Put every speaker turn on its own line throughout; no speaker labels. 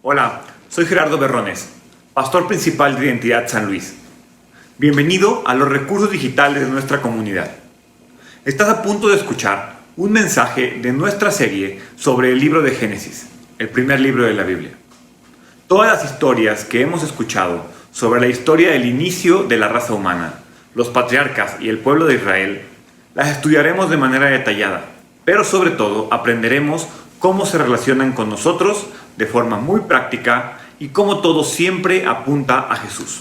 Hola, soy Gerardo Berrones, pastor principal de Identidad San Luis. Bienvenido a los recursos digitales de nuestra comunidad. Estás a punto de escuchar un mensaje de nuestra serie sobre el libro de Génesis, el primer libro de la Biblia. Todas las historias que hemos escuchado sobre la historia del inicio de la raza humana, los patriarcas y el pueblo de Israel, las estudiaremos de manera detallada, pero sobre todo aprenderemos cómo se relacionan con nosotros de forma muy práctica y cómo todo siempre apunta a Jesús.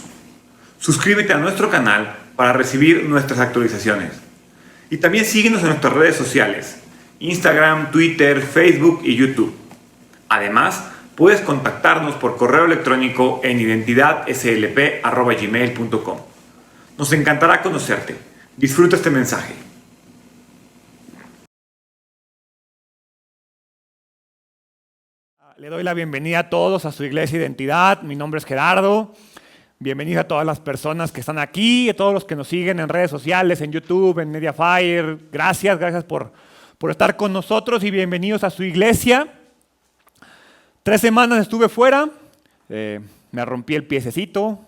Suscríbete a nuestro canal para recibir nuestras actualizaciones. Y también síguenos en nuestras redes sociales, Instagram, Twitter, Facebook y YouTube. Además, puedes contactarnos por correo electrónico en identidadslp@gmail.com. Nos encantará conocerte. Disfruta este mensaje.
Le doy la bienvenida a todos a su iglesia Identidad. Mi nombre es Gerardo. Bienvenido a todas las personas que están aquí, a todos los que nos siguen en redes sociales, en YouTube, en Mediafire. Gracias por estar con nosotros y bienvenidos a su iglesia. 3 semanas estuve fuera, me rompí el piececito,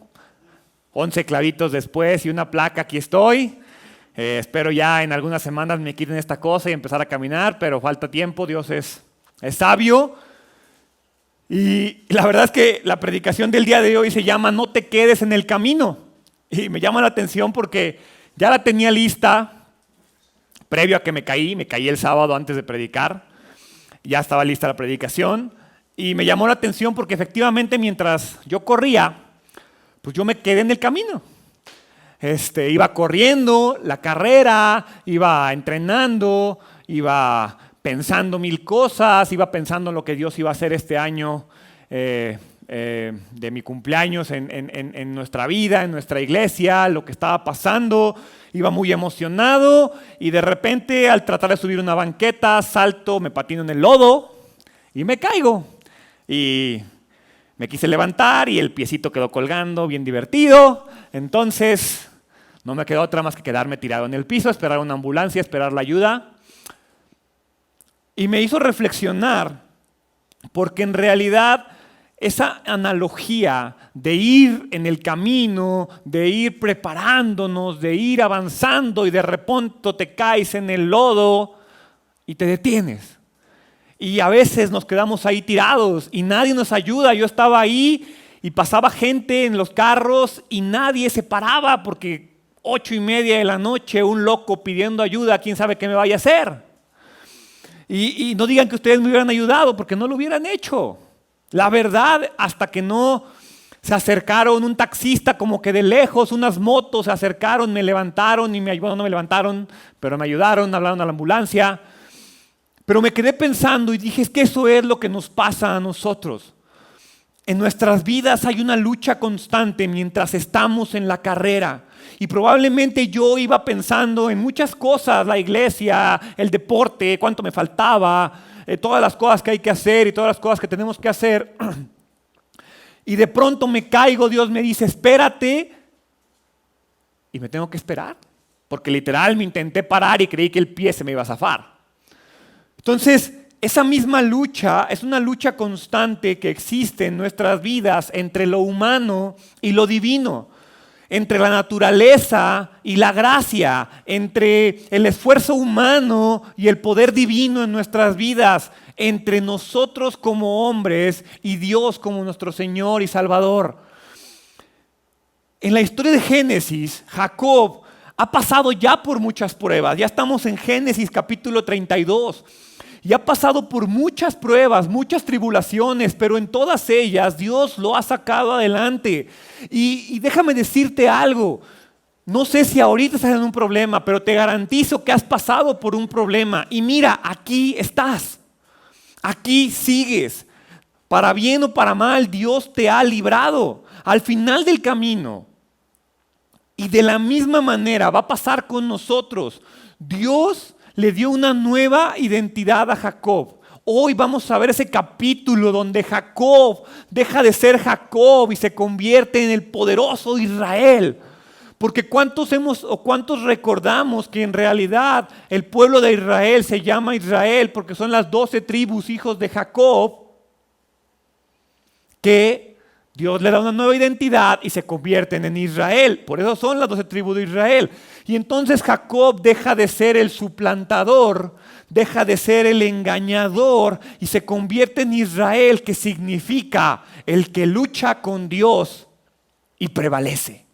11 clavitos después y una placa, aquí estoy. Espero ya en algunas semanas me quiten esta cosa y empezar a caminar, pero falta tiempo, Dios es sabio. Y la verdad es que la predicación del día de hoy se llama No te quedes en el camino. Y me llama la atención porque ya la tenía lista previo a que me caí el sábado antes de predicar. Ya estaba lista la predicación y me llamó la atención porque efectivamente mientras yo corría, pues yo me quedé en el camino. Iba corriendo la carrera, iba entrenando, iba pensando mil cosas, iba pensando en lo que Dios iba a hacer este año de mi cumpleaños en nuestra vida, en nuestra iglesia, lo que estaba pasando. Iba muy emocionado y de repente al tratar de subir una banqueta, salto, me patino en el lodo y me caigo. Y me quise levantar y el piecito quedó colgando, bien divertido. Entonces no me quedó otra más que quedarme tirado en el piso, esperar una ambulancia, esperar la ayuda. Y me hizo reflexionar, porque en realidad esa analogía de ir en el camino, de ir preparándonos, de ir avanzando y de repente te caes en el lodo y te detienes. Y a veces nos quedamos ahí tirados y nadie nos ayuda. Yo estaba ahí y pasaba gente en los carros y nadie se paraba porque 8:30 de la noche un loco pidiendo ayuda, quién sabe qué me vaya a hacer. Y no digan que ustedes me hubieran ayudado porque no lo hubieran hecho. La verdad, hasta que no se acercaron un taxista como que de lejos, unas motos se acercaron, me levantaron y me ayudaron, no me levantaron, pero me ayudaron, hablaron a la ambulancia. Pero me quedé pensando y dije, es que eso es lo que nos pasa a nosotros. En nuestras vidas hay una lucha constante mientras estamos en la carrera. Y probablemente yo iba pensando en muchas cosas, la iglesia, el deporte, cuánto me faltaba, todas las cosas que hay que hacer y todas las cosas que tenemos que hacer. Y de pronto me caigo, Dios me dice, espérate. Y me tengo que esperar, porque literal me intenté parar y creí que el pie se me iba a zafar. Entonces, esa misma lucha es una lucha constante que existe en nuestras vidas entre lo humano y lo divino, entre la naturaleza y la gracia, entre el esfuerzo humano y el poder divino en nuestras vidas, entre nosotros como hombres y Dios como nuestro Señor y Salvador. En la historia de Génesis, Jacob ha pasado ya por muchas pruebas. Ya estamos en Génesis capítulo 32. Y ha pasado por muchas pruebas, muchas tribulaciones, pero en todas ellas Dios lo ha sacado adelante. Y déjame decirte algo, no sé si ahorita estás en un problema, pero te garantizo que has pasado por un problema. Y mira, aquí estás, aquí sigues. Para bien o para mal, Dios te ha librado. Al final del camino, y de la misma manera va a pasar con nosotros, Dios le dio una nueva identidad a Jacob. Hoy vamos a ver ese capítulo donde Jacob deja de ser Jacob y se convierte en el poderoso Israel. Porque ¿cuántos recordamos que en realidad el pueblo de Israel se llama Israel porque son las 12 tribus hijos de Jacob? que Dios le da una nueva identidad y se convierten en Israel. Por eso son las 12 tribus de Israel. Y entonces Jacob deja de ser el suplantador, deja de ser el engañador y se convierte en Israel, que significa el que lucha con Dios y prevalece.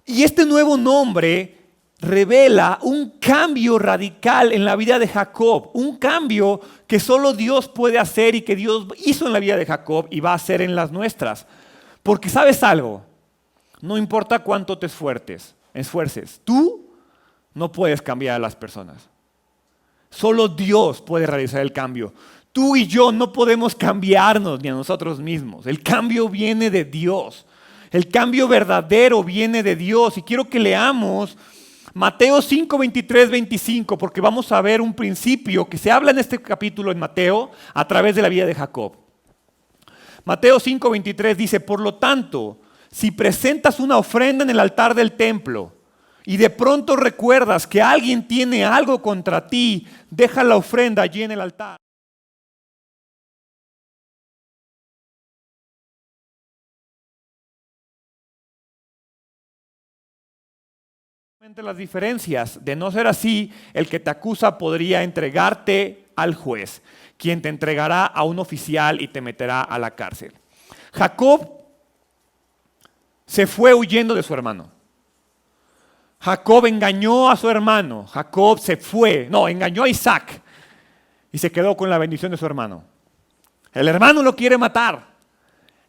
Y este nuevo nombre revela un cambio radical en la vida de Jacob, un cambio que solo Dios puede hacer y que Dios hizo en la vida de Jacob y va a hacer en las nuestras. Porque ¿sabes algo? No importa cuánto te esfuerces, tú no puedes cambiar a las personas. Solo Dios puede realizar el cambio. Tú y yo no podemos cambiarnos ni a nosotros mismos. El cambio viene de Dios. El cambio verdadero viene de Dios. Y quiero que leamos Mateo 5, 23, 25, porque vamos a ver un principio que se habla en este capítulo en Mateo a través de la vida de Jacob. Mateo 5, 23 dice: por lo tanto, si presentas una ofrenda en el altar del templo y de pronto recuerdas que alguien tiene algo contra ti, deja la ofrenda allí en el altar. Las diferencias. De no ser así, el que te acusa podría entregarte al juez, quien te entregará a un oficial y te meterá a la cárcel. Jacob se fue huyendo de su hermano. Jacob engañó a su hermano. Jacob engañó a Isaac y se quedó con la bendición de su hermano. El hermano lo quiere matar.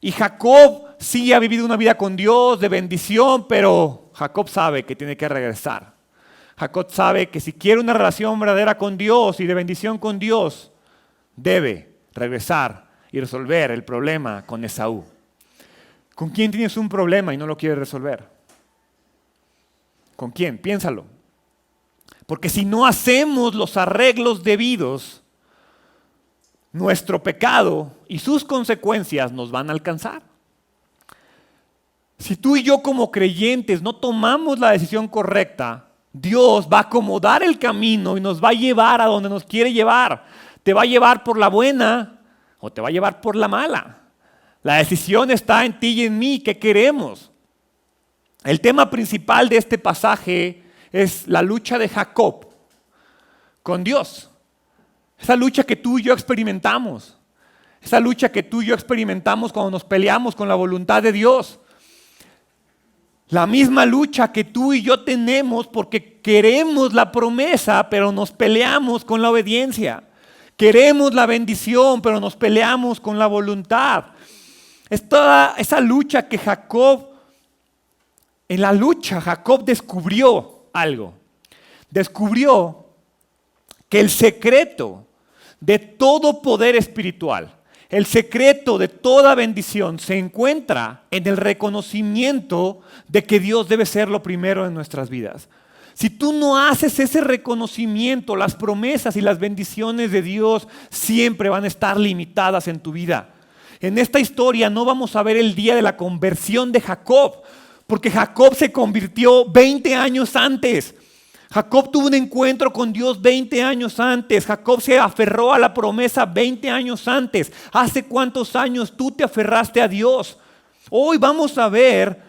Y Jacob sí ha vivido una vida con Dios de bendición, pero Jacob sabe que tiene que regresar. Jacob sabe que si quiere una relación verdadera con Dios y de bendición con Dios, debe regresar y resolver el problema con Esaú. ¿Con quién tienes un problema y no lo quieres resolver? ¿Con quién? Piénsalo. Porque si no hacemos los arreglos debidos, nuestro pecado y sus consecuencias nos van a alcanzar. Si tú y yo como creyentes no tomamos la decisión correcta, Dios va a acomodar el camino y nos va a llevar a donde nos quiere llevar. Te va a llevar por la buena o te va a llevar por la mala. La decisión está en ti y en mí. ¿Qué queremos? El tema principal de este pasaje es la lucha de Jacob con Dios. Esa lucha que tú y yo experimentamos. Esa lucha que tú y yo experimentamos cuando nos peleamos con la voluntad de Dios. La misma lucha que tú y yo tenemos porque queremos la promesa, pero nos peleamos con la obediencia. Queremos la bendición, pero nos peleamos con la voluntad. Es toda esa lucha que en la lucha Jacob descubrió algo. Descubrió que el secreto de todo poder espiritual, el secreto de toda bendición se encuentra en el reconocimiento de que Dios debe ser lo primero en nuestras vidas. Si tú no haces ese reconocimiento, las promesas y las bendiciones de Dios siempre van a estar limitadas en tu vida. En esta historia no vamos a ver el día de la conversión de Jacob, porque Jacob se convirtió 20 años antes. Jacob tuvo un encuentro con Dios 20 años antes. Jacob se aferró a la promesa 20 años antes. ¿Hace cuántos años tú te aferraste a Dios? Hoy vamos a ver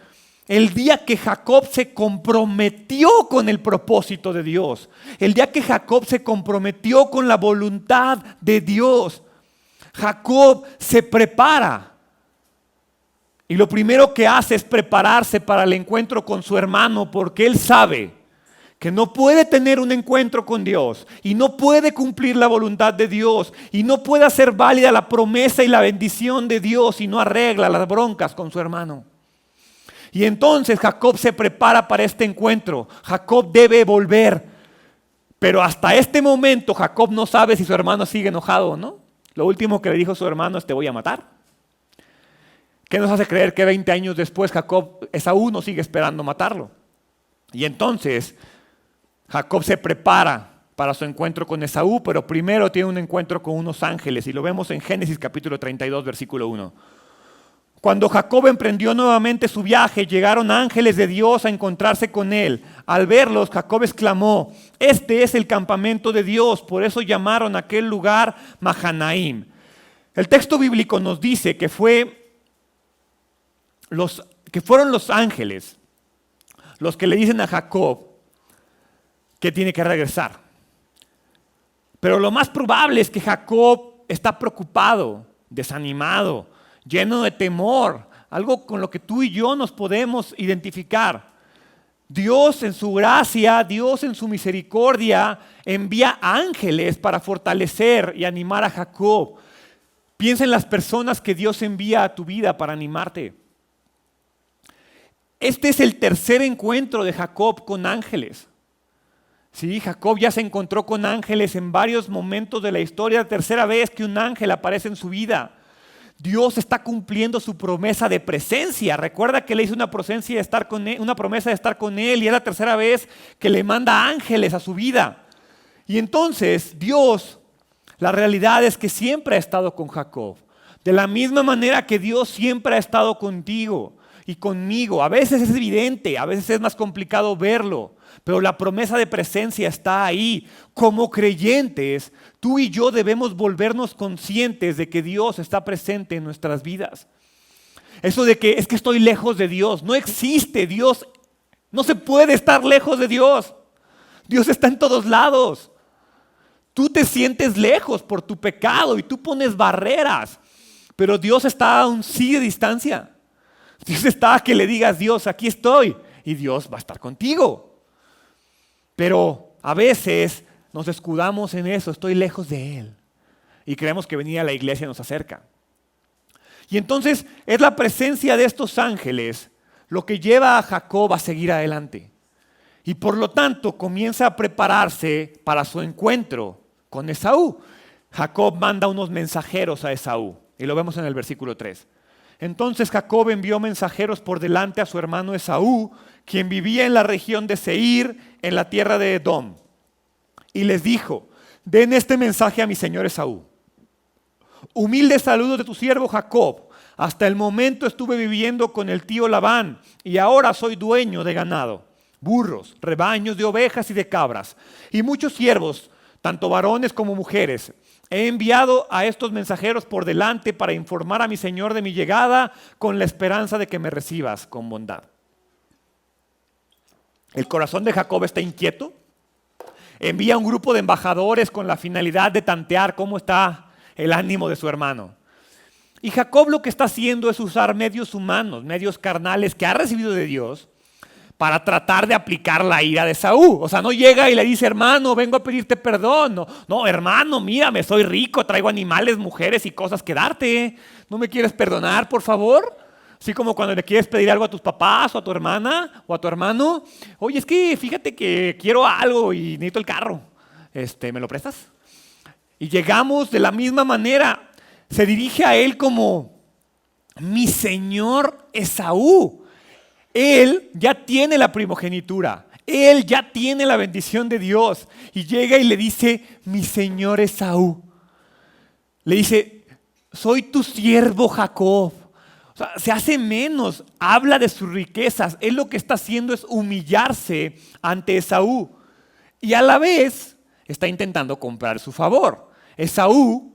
el día que Jacob se comprometió con el propósito de Dios. El día que Jacob se comprometió con la voluntad de Dios. Jacob se prepara. Y lo primero que hace es prepararse para el encuentro con su hermano, porque él sabe que no puede tener un encuentro con Dios y no puede cumplir la voluntad de Dios y no puede hacer válida la promesa y la bendición de Dios y no arregla las broncas con su hermano. Y entonces Jacob se prepara para este encuentro. Jacob debe volver. Pero hasta este momento Jacob no sabe si su hermano sigue enojado o no. Lo último que le dijo su hermano es: te voy a matar. ¿Qué nos hace creer que 20 años después Esaú no sigue esperando matarlo? Y entonces Jacob se prepara para su encuentro con Esaú, pero primero tiene un encuentro con unos ángeles, y lo vemos en Génesis capítulo 32, versículo 1. Cuando Jacob emprendió nuevamente su viaje, llegaron ángeles de Dios a encontrarse con él. Al verlos, Jacob exclamó: este es el campamento de Dios. Por eso llamaron a aquel lugar Mahanaim. El texto bíblico nos dice que fueron los ángeles los que le dicen a Jacob que tiene que regresar. Pero lo más probable es que Jacob está preocupado, desanimado, lleno de temor, algo con lo que tú y yo nos podemos identificar. Dios en su gracia, Dios en su misericordia envía ángeles para fortalecer y animar a Jacob. Piensa en las personas que Dios envía a tu vida para animarte. Este es el tercer encuentro de Jacob con ángeles. Sí, Jacob ya se encontró con ángeles en varios momentos de la historia, la tercera vez que un ángel aparece en su vida. Dios está cumpliendo su promesa de presencia. Recuerda que le hizo una promesa de estar con él y es la tercera vez que le manda ángeles a su vida. Y entonces Dios, la realidad es que siempre ha estado con Jacob. De la misma manera que Dios siempre ha estado contigo y conmigo. A veces es evidente, a veces es más complicado verlo, pero la promesa de presencia está ahí. Como creyentes, tú y yo debemos volvernos conscientes de que Dios está presente en nuestras vidas. Eso de que es que estoy lejos de Dios, no existe. Dios, no se puede estar lejos de Dios. Dios está en todos lados. Tú te sientes lejos por tu pecado y tú pones barreras, pero Dios está a un sí de distancia. Dios está a que le digas, Dios, aquí estoy, y Dios va a estar contigo. Pero a veces nos escudamos en eso, estoy lejos de Él. Y creemos que venir a la iglesia nos acerca. Y entonces es la presencia de estos ángeles lo que lleva a Jacob a seguir adelante. Y por lo tanto comienza a prepararse para su encuentro con Esaú. Jacob manda unos mensajeros a Esaú. Y lo vemos en el versículo 3. Entonces Jacob envió mensajeros por delante a su hermano Esaú, quien vivía en la región de Seir, en la tierra de Edom. Y les dijo, den este mensaje a mi señor Esaú. Humilde saludo de tu siervo Jacob. Hasta el momento estuve viviendo con el tío Labán y ahora soy dueño de ganado, burros, rebaños de ovejas y de cabras, y muchos siervos, tanto varones como mujeres. He enviado a estos mensajeros por delante para informar a mi señor de mi llegada con la esperanza de que me recibas con bondad. El corazón de Jacob está inquieto. Envía un grupo de embajadores con la finalidad de tantear cómo está el ánimo de su hermano. Y Jacob lo que está haciendo es usar medios humanos, medios carnales que ha recibido de Dios para tratar de aplicar la ira de Esaú. O sea, no llega y le dice, hermano, vengo a pedirte perdón. No, hermano, mírame, soy rico, traigo animales, mujeres y cosas que darte. ¿No me quieres perdonar, por favor? Así como cuando le quieres pedir algo a tus papás o a tu hermana o a tu hermano. Oye, es que fíjate que quiero algo y necesito el carro. ¿Me lo prestas? Y llegamos de la misma manera. Se dirige a él como mi señor Esaú. Él ya tiene la primogenitura, él ya tiene la bendición de Dios y llega y le dice, mi señor Esaú. Le dice, soy tu siervo Jacob. O sea, se hace menos, habla de sus riquezas. Él lo que está haciendo es humillarse ante Esaú y a la vez está intentando comprar su favor. Esaú,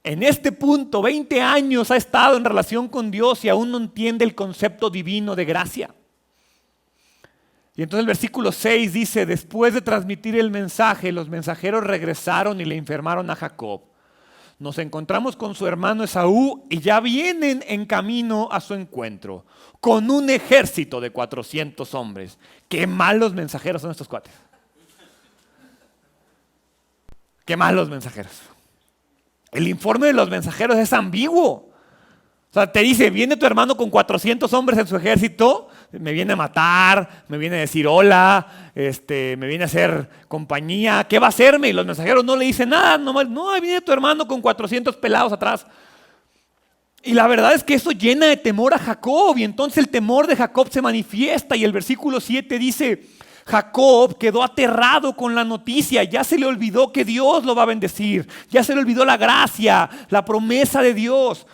en este punto, 20 años ha estado en relación con Dios y aún no entiende el concepto divino de gracia. Y entonces el versículo 6 dice, después de transmitir el mensaje, los mensajeros regresaron y le informaron a Jacob. Nos encontramos con su hermano Esaú y ya vienen en camino a su encuentro, con un ejército de 400 hombres. Qué malos mensajeros son estos cuates. Qué malos mensajeros. El informe de los mensajeros es ambiguo. O sea, te dice, viene tu hermano con 400 hombres en su ejército, me viene a matar, me viene a decir hola, me viene a hacer compañía, ¿qué va a hacerme? Y los mensajeros no le dicen nada, nomás, no, ahí viene tu hermano con 400 pelados atrás. Y la verdad es que eso llena de temor a Jacob, y entonces el temor de Jacob se manifiesta, y el versículo 7 dice, Jacob quedó aterrado con la noticia, ya se le olvidó que Dios lo va a bendecir, ya se le olvidó la gracia, la promesa de Dios.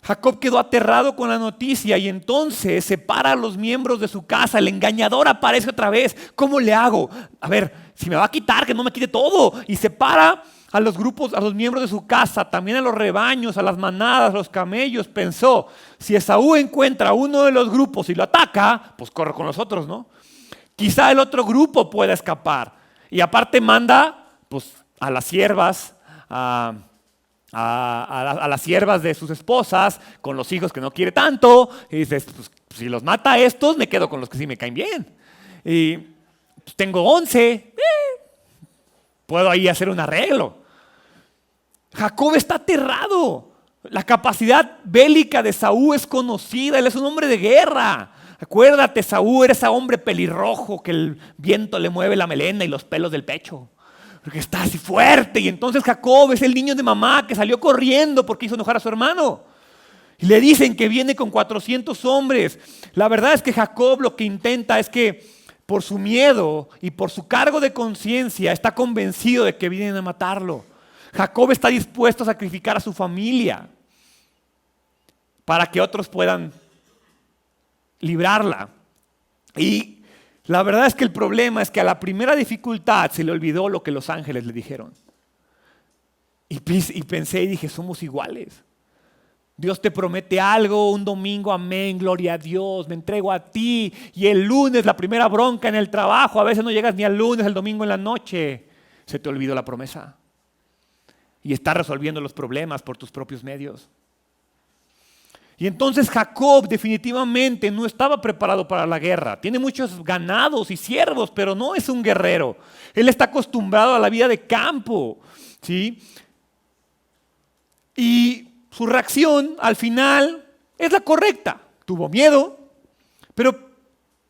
Jacob quedó aterrado con la noticia y entonces separa a los miembros de su casa, el engañador aparece otra vez, ¿cómo le hago? A ver, si me va a quitar, que no me quite todo. Y separa a los grupos, a los miembros de su casa, también a los rebaños, a las manadas, a los camellos. Pensó, si Esaú encuentra a uno de los grupos y lo ataca, pues corre con los otros, ¿no? Quizá el otro grupo pueda escapar. Y aparte manda pues, a las siervas, a las siervas de sus esposas, con los hijos que no quiere tanto. Y dices, pues, si los mata a estos, me quedo con los que sí me caen bien. Y pues, tengo 11, puedo ahí hacer un arreglo. Jacob está aterrado. La capacidad bélica de Saúl es conocida, él es un hombre de guerra. Acuérdate, Saúl era ese hombre pelirrojo que el viento le mueve la melena y los pelos del pecho. Porque está así fuerte. Y entonces Jacob es el niño de mamá que salió corriendo porque hizo enojar a su hermano. Y le dicen que viene con 400 hombres. La verdad es que Jacob lo que intenta es que por su miedo y por su cargo de conciencia está convencido de que vienen a matarlo. Jacob está dispuesto a sacrificar a su familia para que otros puedan librarla. Y la verdad es que el problema es que a la primera dificultad se le olvidó lo que los ángeles le dijeron. Y pensé y dije, somos iguales. Dios te promete algo, un domingo, amén, gloria a Dios, me entrego a ti. Y el lunes, la primera bronca en el trabajo, a veces no llegas ni al lunes, el domingo en la noche, se te olvidó la promesa. Y estás resolviendo los problemas por tus propios medios. Y entonces Jacob definitivamente no estaba preparado para la guerra. Tiene muchos ganados y siervos, pero no es un guerrero. Él está acostumbrado a la vida de campo, ¿sí? Y su reacción al final es la correcta. Tuvo miedo, pero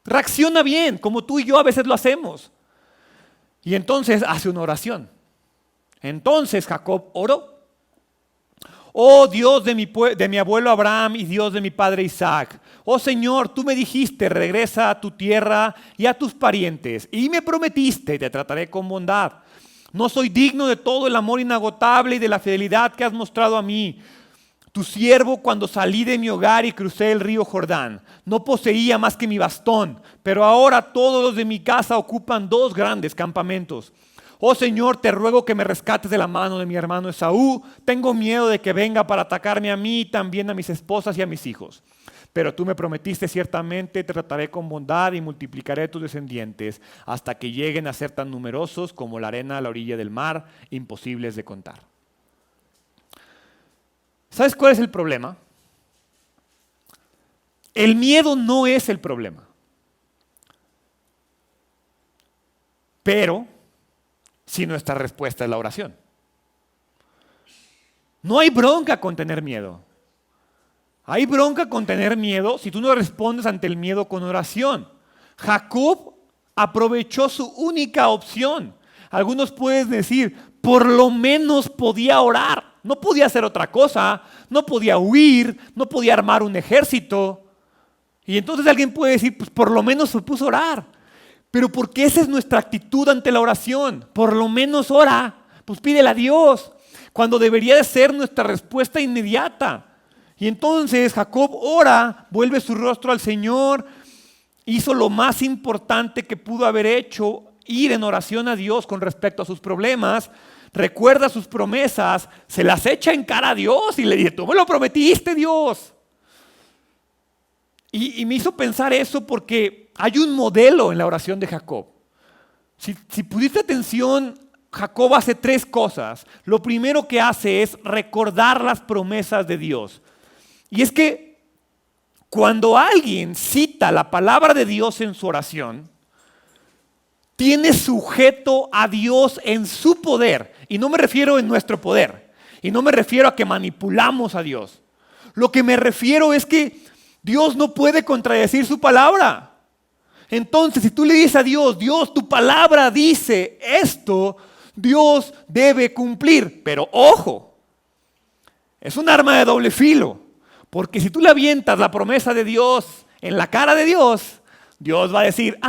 reacciona bien, como tú y yo a veces lo hacemos. Y entonces hace una oración. Entonces Jacob oró. Oh Dios de mi abuelo Abraham y Dios de mi padre Isaac. Oh Señor, tú me dijiste, regresa a tu tierra y a tus parientes. Y me prometiste, te trataré con bondad. No soy digno de todo el amor inagotable y de la fidelidad que has mostrado a mí. Tu siervo cuando salí de mi hogar y crucé el río Jordán. No poseía más que mi bastón, pero ahora todos los de mi casa ocupan 2 grandes campamentos. Oh Señor, te ruego que me rescates de la mano de mi hermano Esaú. Tengo miedo de que venga para atacarme a mí y también a mis esposas y a mis hijos. Pero tú me prometiste ciertamente, te trataré con bondad y multiplicaré tus descendientes hasta que lleguen a ser tan numerosos como la arena a la orilla del mar, imposibles de contar. ¿Sabes cuál es el problema? El miedo no es el problema. Pero si nuestra respuesta es la oración. No hay bronca con tener miedo. Hay bronca con tener miedo si tú no respondes ante el miedo con oración. Jacob aprovechó su única opción. Algunos pueden decir, por lo menos podía orar. No podía hacer otra cosa. No podía huir. No podía armar un ejército. Y entonces alguien puede decir, pues por lo menos se puso a orar. Pero porque esa es nuestra actitud ante la oración. Por lo menos ora, pues pídele a Dios, cuando debería de ser nuestra respuesta inmediata. Y entonces Jacob ora, vuelve su rostro al Señor, hizo lo más importante que pudo haber hecho, ir en oración a Dios con respecto a sus problemas, recuerda sus promesas, se las echa en cara a Dios y le dice, tú me lo prometiste, Dios. Y me hizo pensar eso porque hay un modelo en la oración de Jacob. Si pusiste atención, Jacob hace 3 cosas. Lo primero que hace es recordar las promesas de Dios. Y es que cuando alguien cita la palabra de Dios en su oración, tiene sujeto a Dios en su poder. Y no me refiero en nuestro poder. Y no me refiero a que manipulamos a Dios. Lo que me refiero es que Dios no puede contradecir su palabra. Entonces, si tú le dices a Dios, Dios, tu palabra dice esto, Dios debe cumplir. Pero ojo, es un arma de doble filo. Porque si tú le avientas la promesa de Dios en la cara de Dios, Dios va a decir,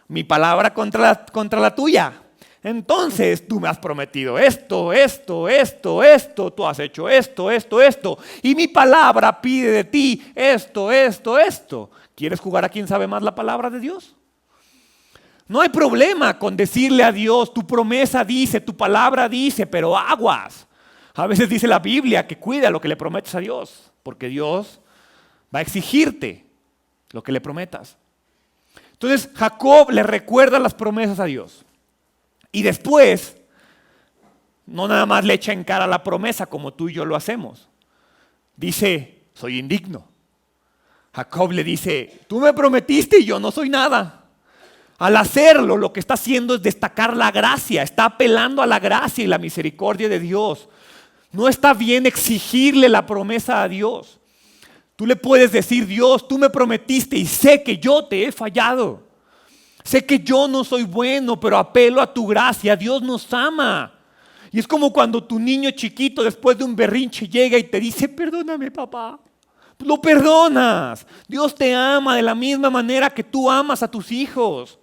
mi palabra contra la tuya. Entonces tú me has prometido esto, tú has hecho esto, y mi palabra pide de ti esto. ¿Quieres jugar a quién sabe más la palabra de Dios? No hay problema con decirle a Dios, tu promesa dice, tu palabra dice, pero aguas. A veces dice la Biblia que cuida lo que le prometes a Dios, porque Dios va a exigirte lo que le prometas. Entonces Jacob le recuerda las promesas a Dios. Y después, no nada más le echa en cara la promesa como tú y yo lo hacemos. Dice, soy indigno. Jacob le dice, tú me prometiste y yo no soy nada. Al hacerlo, lo que está haciendo es destacar la gracia, está apelando a la gracia y la misericordia de Dios. No está bien exigirle la promesa a Dios. Tú le puedes decir, Dios, tú me prometiste y sé que yo te he fallado. Sé que yo no soy bueno, pero apelo a tu gracia. Dios nos ama. Y es como cuando tu niño chiquito después de un berrinche llega y te dice, perdóname, papá. Lo perdonas. Dios te ama de la misma manera que tú amas a tus hijos.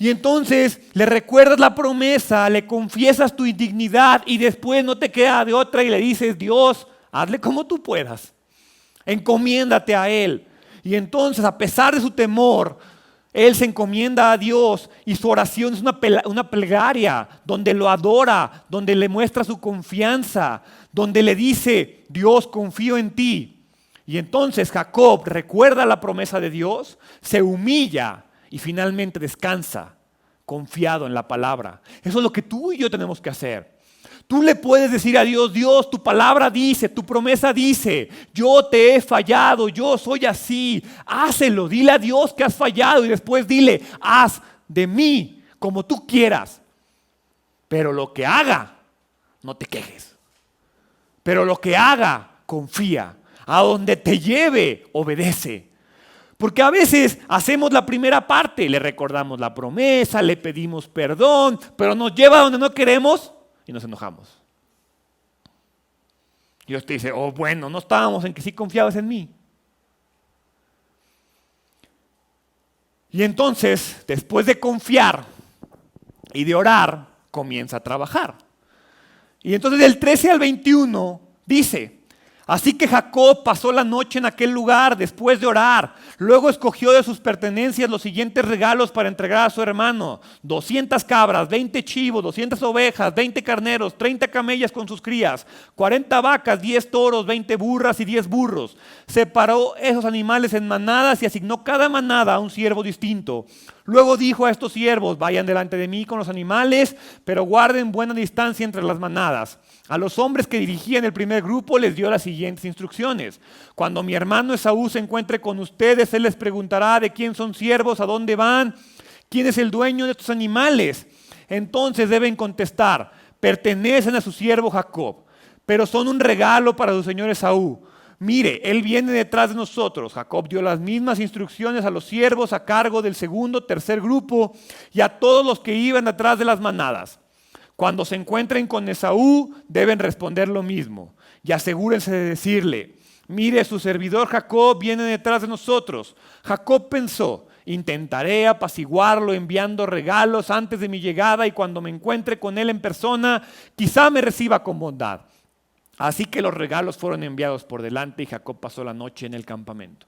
Y entonces le recuerdas la promesa, le confiesas tu indignidad y después no te queda de otra y le dices, Dios, hazle como tú puedas. Encomiéndate a Él. Y entonces, a pesar de su temor, él se encomienda a Dios y su oración es una plegaria donde lo adora, donde le muestra su confianza, donde le dice, Dios, confío en ti. Y entonces Jacob recuerda la promesa de Dios, se humilla y finalmente descansa, confiado en la palabra. Eso es lo que tú y yo tenemos que hacer. Tú le puedes decir a Dios, Dios, tu palabra dice, tu promesa dice, yo te he fallado, yo soy así, hácelo, dile a Dios que has fallado y después dile, haz de mí como tú quieras. Pero lo que haga, no te quejes. Pero lo que haga, confía. A donde te lleve, obedece. Porque a veces hacemos la primera parte, le recordamos la promesa, le pedimos perdón, pero nos lleva a donde no queremos y nos enojamos. Dios te dice, oh bueno, no estábamos en que sí confiabas en mí. Y entonces, después de confiar y de orar, comienza a trabajar. Y entonces del 13 al 21 dice, así que Jacob pasó la noche en aquel lugar después de orar. Luego escogió de sus pertenencias los siguientes regalos para entregar a su hermano. 200 cabras, 20 chivos, 200 ovejas, 20 carneros, 30 camellas con sus crías, 40 vacas, 10 toros, 20 burras y 10 burros. Separó esos animales en manadas y asignó cada manada a un siervo distinto. Luego dijo a estos siervos, vayan delante de mí con los animales, pero guarden buena distancia entre las manadas. A los hombres que dirigían el primer grupo les dio las siguientes instrucciones. Cuando mi hermano Esaú se encuentre con ustedes, él les preguntará de quién son siervos, a dónde van, quién es el dueño de estos animales. Entonces deben contestar, pertenecen a su siervo Jacob, pero son un regalo para su señor Esaú. Mire, él viene detrás de nosotros. Jacob dio las mismas instrucciones a los siervos a cargo del segundo, tercer grupo y a todos los que iban detrás de las manadas. Cuando se encuentren con Esaú, deben responder lo mismo. Y asegúrense de decirle, mire, su servidor Jacob viene detrás de nosotros. Jacob pensó, intentaré apaciguarlo enviando regalos antes de mi llegada y cuando me encuentre con él en persona, quizá me reciba con bondad. Así que los regalos fueron enviados por delante y Jacob pasó la noche en el campamento.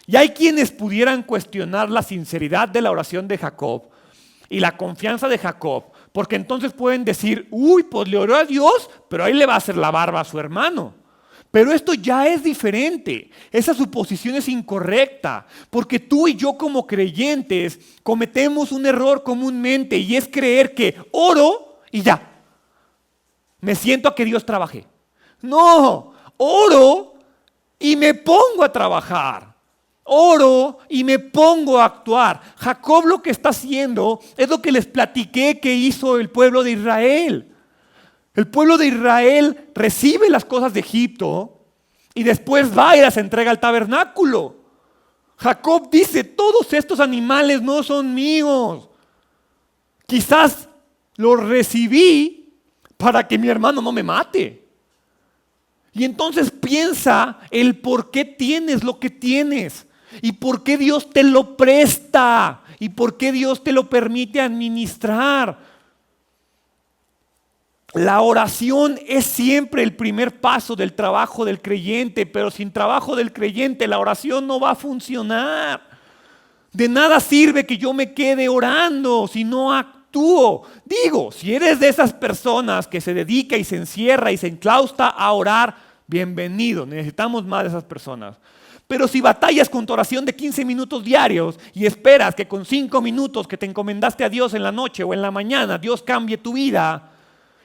Y hay quienes pudieran cuestionar la sinceridad de la oración de Jacob y la confianza de Jacob, porque entonces pueden decir, uy, pues le oró a Dios, pero ahí le va a hacer la barba a su hermano. Pero esto ya es diferente, esa suposición es incorrecta, porque tú y yo como creyentes cometemos un error comúnmente y es creer que oro y ya, me siento a que Dios trabaje. No, oro y me pongo a trabajar. Oro y me pongo a actuar. Jacob lo que está haciendo es lo que les platiqué que hizo el pueblo de Israel. El pueblo de Israel recibe las cosas de Egipto y después va y las entrega al tabernáculo. Jacob dice, todos estos animales no son míos. Quizás los recibí para que mi hermano no me mate. Y entonces piensa el por qué tienes lo que tienes y por qué Dios te lo presta y por qué Dios te lo permite administrar. La oración es siempre el primer paso del trabajo del creyente, pero sin trabajo del creyente la oración no va a funcionar. De nada sirve que yo me quede orando si no actúo. Digo, si eres de esas personas que se dedica y se encierra y se enclausta a orar, bienvenido. Necesitamos más de esas personas. Pero si batallas con tu oración de 15 minutos diarios y esperas que con 5 minutos que te encomendaste a Dios en la noche o en la mañana, Dios cambie tu vida,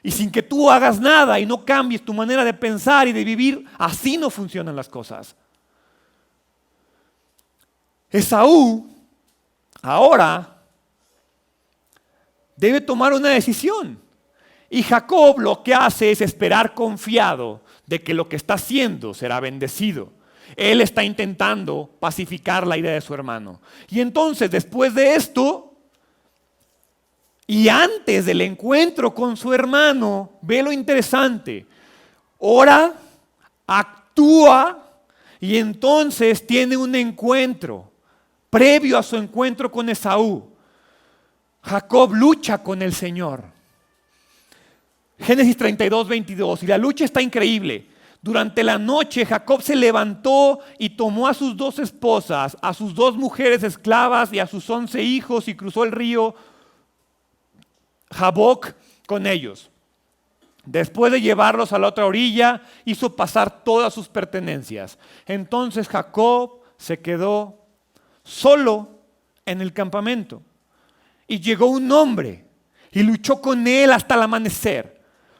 y sin que tú hagas nada y no cambies tu manera de pensar y de vivir, así no funcionan las cosas. Esaú ahora debe tomar una decisión. Y Jacob lo que hace es esperar confiado de que lo que está haciendo será bendecido. Él está intentando pacificar la ira de su hermano. Y entonces, después de esto, y antes del encuentro con su hermano, ve lo interesante. Ora, actúa y entonces tiene un encuentro. Previo a su encuentro con Esaú, Jacob lucha con el Señor. Génesis 32, 22. Y la lucha está increíble. Durante la noche Jacob se levantó y tomó a sus 2 esposas, a sus 2 mujeres esclavas y a sus 11 hijos y cruzó el río Jaboc con ellos. Después de llevarlos a la otra orilla, hizo pasar todas sus pertenencias. Entonces Jacob se quedó solo en el campamento. Y llegó un hombre y luchó con él hasta el amanecer.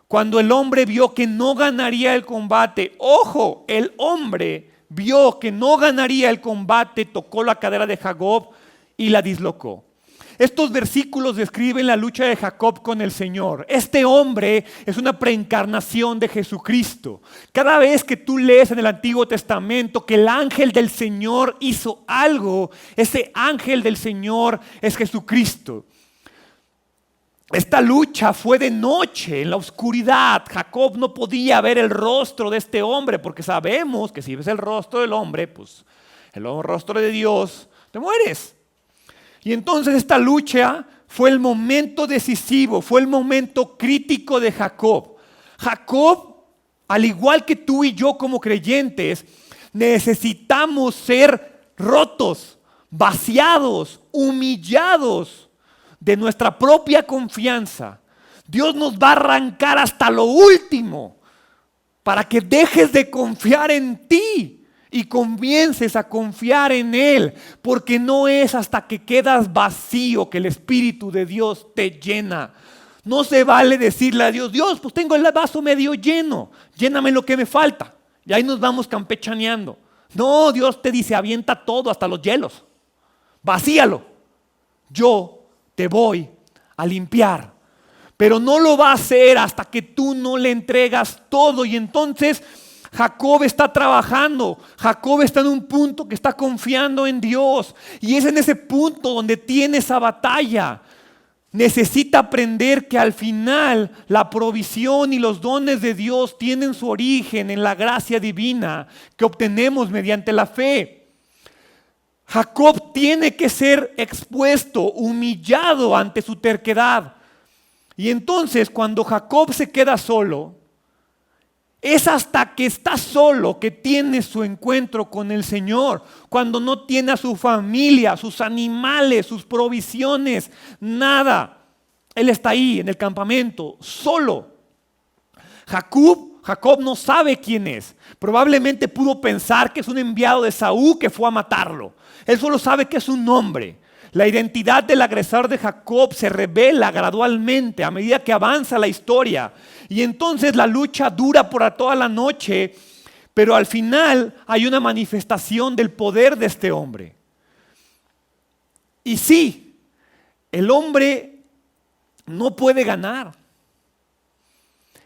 Cuando el hombre vio que no ganaría el combate, ojo, el hombre vio que no ganaría el combate, tocó la cadera de Jacob y la dislocó. Estos versículos describen la lucha de Jacob con el Señor. Este hombre es una preencarnación de Jesucristo. Cada vez que tú lees en el Antiguo Testamento que el ángel del Señor hizo algo, ese ángel del Señor es Jesucristo. Esta lucha fue de noche, en la oscuridad. Jacob no podía ver el rostro de este hombre, porque sabemos que si ves el rostro del hombre, pues el rostro de Dios, te mueres. Y entonces esta lucha fue el momento decisivo, fue el momento crítico de Jacob. Jacob, al igual que tú y yo como creyentes, necesitamos ser rotos, vaciados, humillados de nuestra propia confianza. Dios nos va a arrancar hasta lo último para que dejes de confiar en ti y comiences a confiar en Él, porque no es hasta que quedas vacío que el Espíritu de Dios te llena. No se vale decirle a Dios, Dios, pues tengo el vaso medio lleno, lléname lo que me falta. Y ahí nos vamos campechaneando. No, Dios te dice, avienta todo, hasta los hielos. Vacíalo. Yo te voy a limpiar. Pero no lo va a hacer hasta que tú no le entregas todo. Y entonces Jacob está trabajando. Jacob está en un punto que está confiando en Dios. Y es en ese punto donde tiene esa batalla. Necesita aprender que al final la provisión y los dones de Dios tienen su origen en la gracia divina que obtenemos mediante la fe. Jacob tiene que ser expuesto, humillado ante su terquedad. Y entonces cuando Jacob se queda solo, es hasta que está solo que tiene su encuentro con el Señor. Cuando no tiene a su familia, sus animales, sus provisiones, nada. Él está ahí en el campamento, solo. Jacob no sabe quién es. Probablemente pudo pensar que es un enviado de Esaú que fue a matarlo. Él solo sabe que es un hombre. La identidad del agresor de Jacob se revela gradualmente a medida que avanza la historia. Y entonces la lucha dura por toda la noche, pero al final hay una manifestación del poder de este hombre. Y sí, el hombre no puede ganar.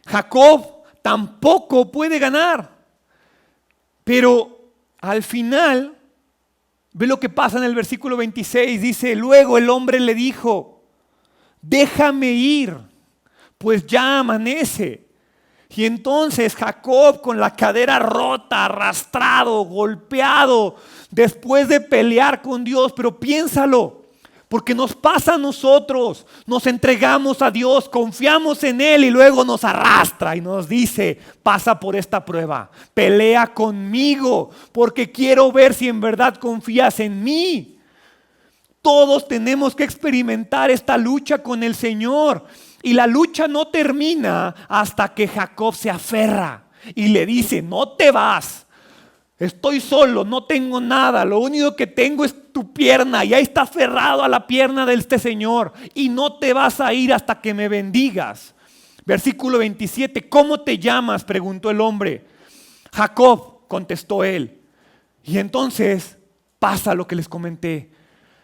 Jacob tampoco puede ganar. Pero al final, ve lo que pasa en el versículo 26, dice, luego el hombre le dijo, déjame ir, pues ya amanece. Y entonces Jacob, con la cadera rota, arrastrado, golpeado, después de pelear con Dios, pero piénsalo, porque nos pasa a nosotros, nos entregamos a Dios, confiamos en Él y luego nos arrastra y nos dice, pasa por esta prueba, pelea conmigo, porque quiero ver si en verdad confías en mí. Todos tenemos que experimentar esta lucha con el Señor. Y la lucha no termina hasta que Jacob se aferra y le dice, no te vas. Estoy solo, no tengo nada. Lo único que tengo es tu pierna. Y ahí está aferrado a la pierna de este Señor. Y no te vas a ir hasta que me bendigas. Versículo 27. ¿Cómo te llamas?, preguntó el hombre. Jacob, contestó él. Y entonces pasa lo que les comenté.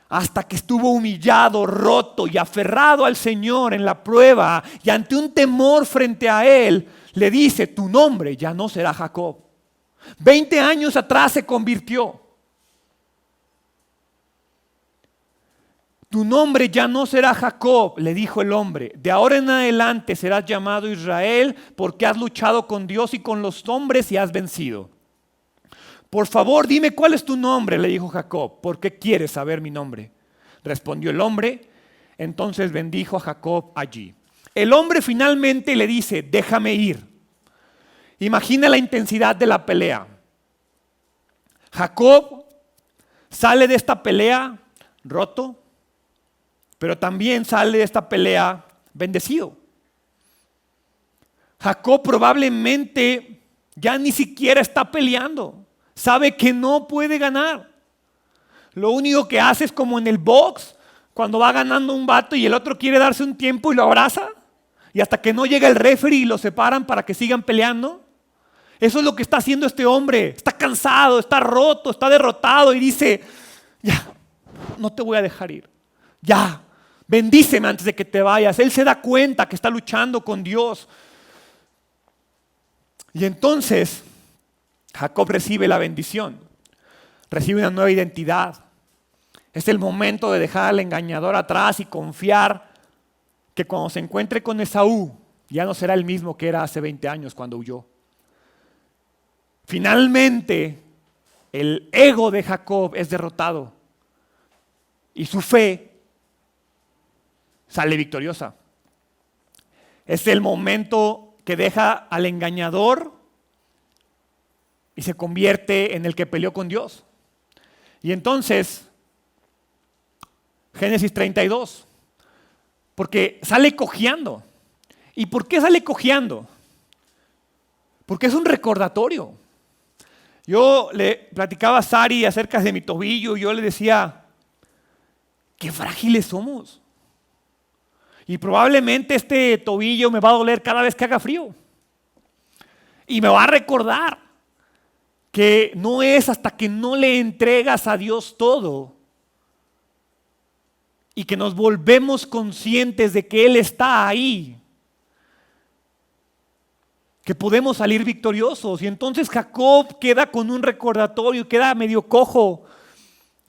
Hasta que estuvo humillado, roto y aferrado al Señor en la prueba. Y ante un temor frente a él, le dice, tu nombre ya no será Jacob. 20 años atrás se convirtió. Tu nombre ya no será Jacob, le dijo el hombre. De ahora en adelante serás llamado Israel porque has luchado con Dios y con los hombres y has vencido. Por favor, dime cuál es tu nombre, le dijo Jacob. ¿Por qué quieres saber mi nombre? Respondió el hombre. Entonces bendijo a Jacob allí. El hombre finalmente le dice, déjame ir. Imagina la intensidad de la pelea. Jacob sale de esta pelea roto, pero también sale de esta pelea bendecido. Jacob probablemente ya ni siquiera está peleando. Sabe que no puede ganar. Lo único que hace es como en el box, cuando va ganando un vato y el otro quiere darse un tiempo y lo abraza. Y hasta que no llega el referee y lo separan para que sigan peleando. Eso es lo que está haciendo este hombre. Está cansado, está roto, está derrotado y dice, ya, no te voy a dejar ir. Ya, bendíceme antes de que te vayas. Él se da cuenta que está luchando con Dios. Y entonces Jacob recibe la bendición. Recibe una nueva identidad. Es el momento de dejar al engañador atrás y confiar que cuando se encuentre con Esaú, ya no será el mismo que era hace 20 años cuando huyó. Finalmente, el ego de Jacob es derrotado y su fe sale victoriosa. Es el momento que deja al engañador y se convierte en el que peleó con Dios. Y entonces, Génesis 32, porque sale cojeando. ¿Y por qué sale cojeando? Porque es un recordatorio. Yo le platicaba a Sari acerca de mi tobillo y yo le decía, qué frágiles somos. Y probablemente este tobillo me va a doler cada vez que haga frío. Y me va a recordar que no es hasta que no le entregas a Dios todo y que nos volvemos conscientes de que Él está ahí, que podemos salir victoriosos. Y entonces Jacob queda con un recordatorio, queda medio cojo.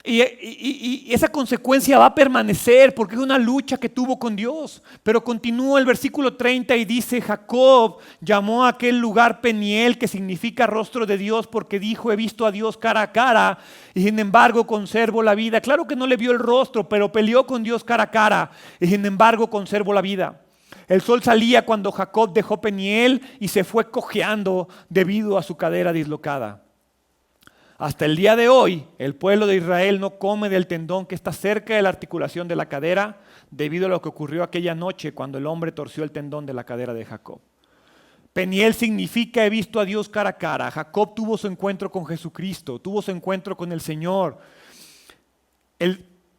Y esa consecuencia va a permanecer porque es una lucha que tuvo con Dios. Pero continúa el versículo 30 y dice, Jacob llamó a aquel lugar Peniel, que significa rostro de Dios, porque dijo, he visto a Dios cara a cara y sin embargo conservo la vida. Claro que no le vio el rostro, pero peleó con Dios cara a cara y sin embargo conservo la vida. El sol salía cuando Jacob dejó Peniel y se fue cojeando debido a su cadera dislocada. Hasta el día de hoy, el pueblo de Israel no come del tendón que está cerca de la articulación de la cadera debido a lo que ocurrió aquella noche cuando el hombre torció el tendón de la cadera de Jacob. Peniel significa he visto a Dios cara a cara. Jacob tuvo su encuentro con Jesucristo, tuvo su encuentro con el Señor.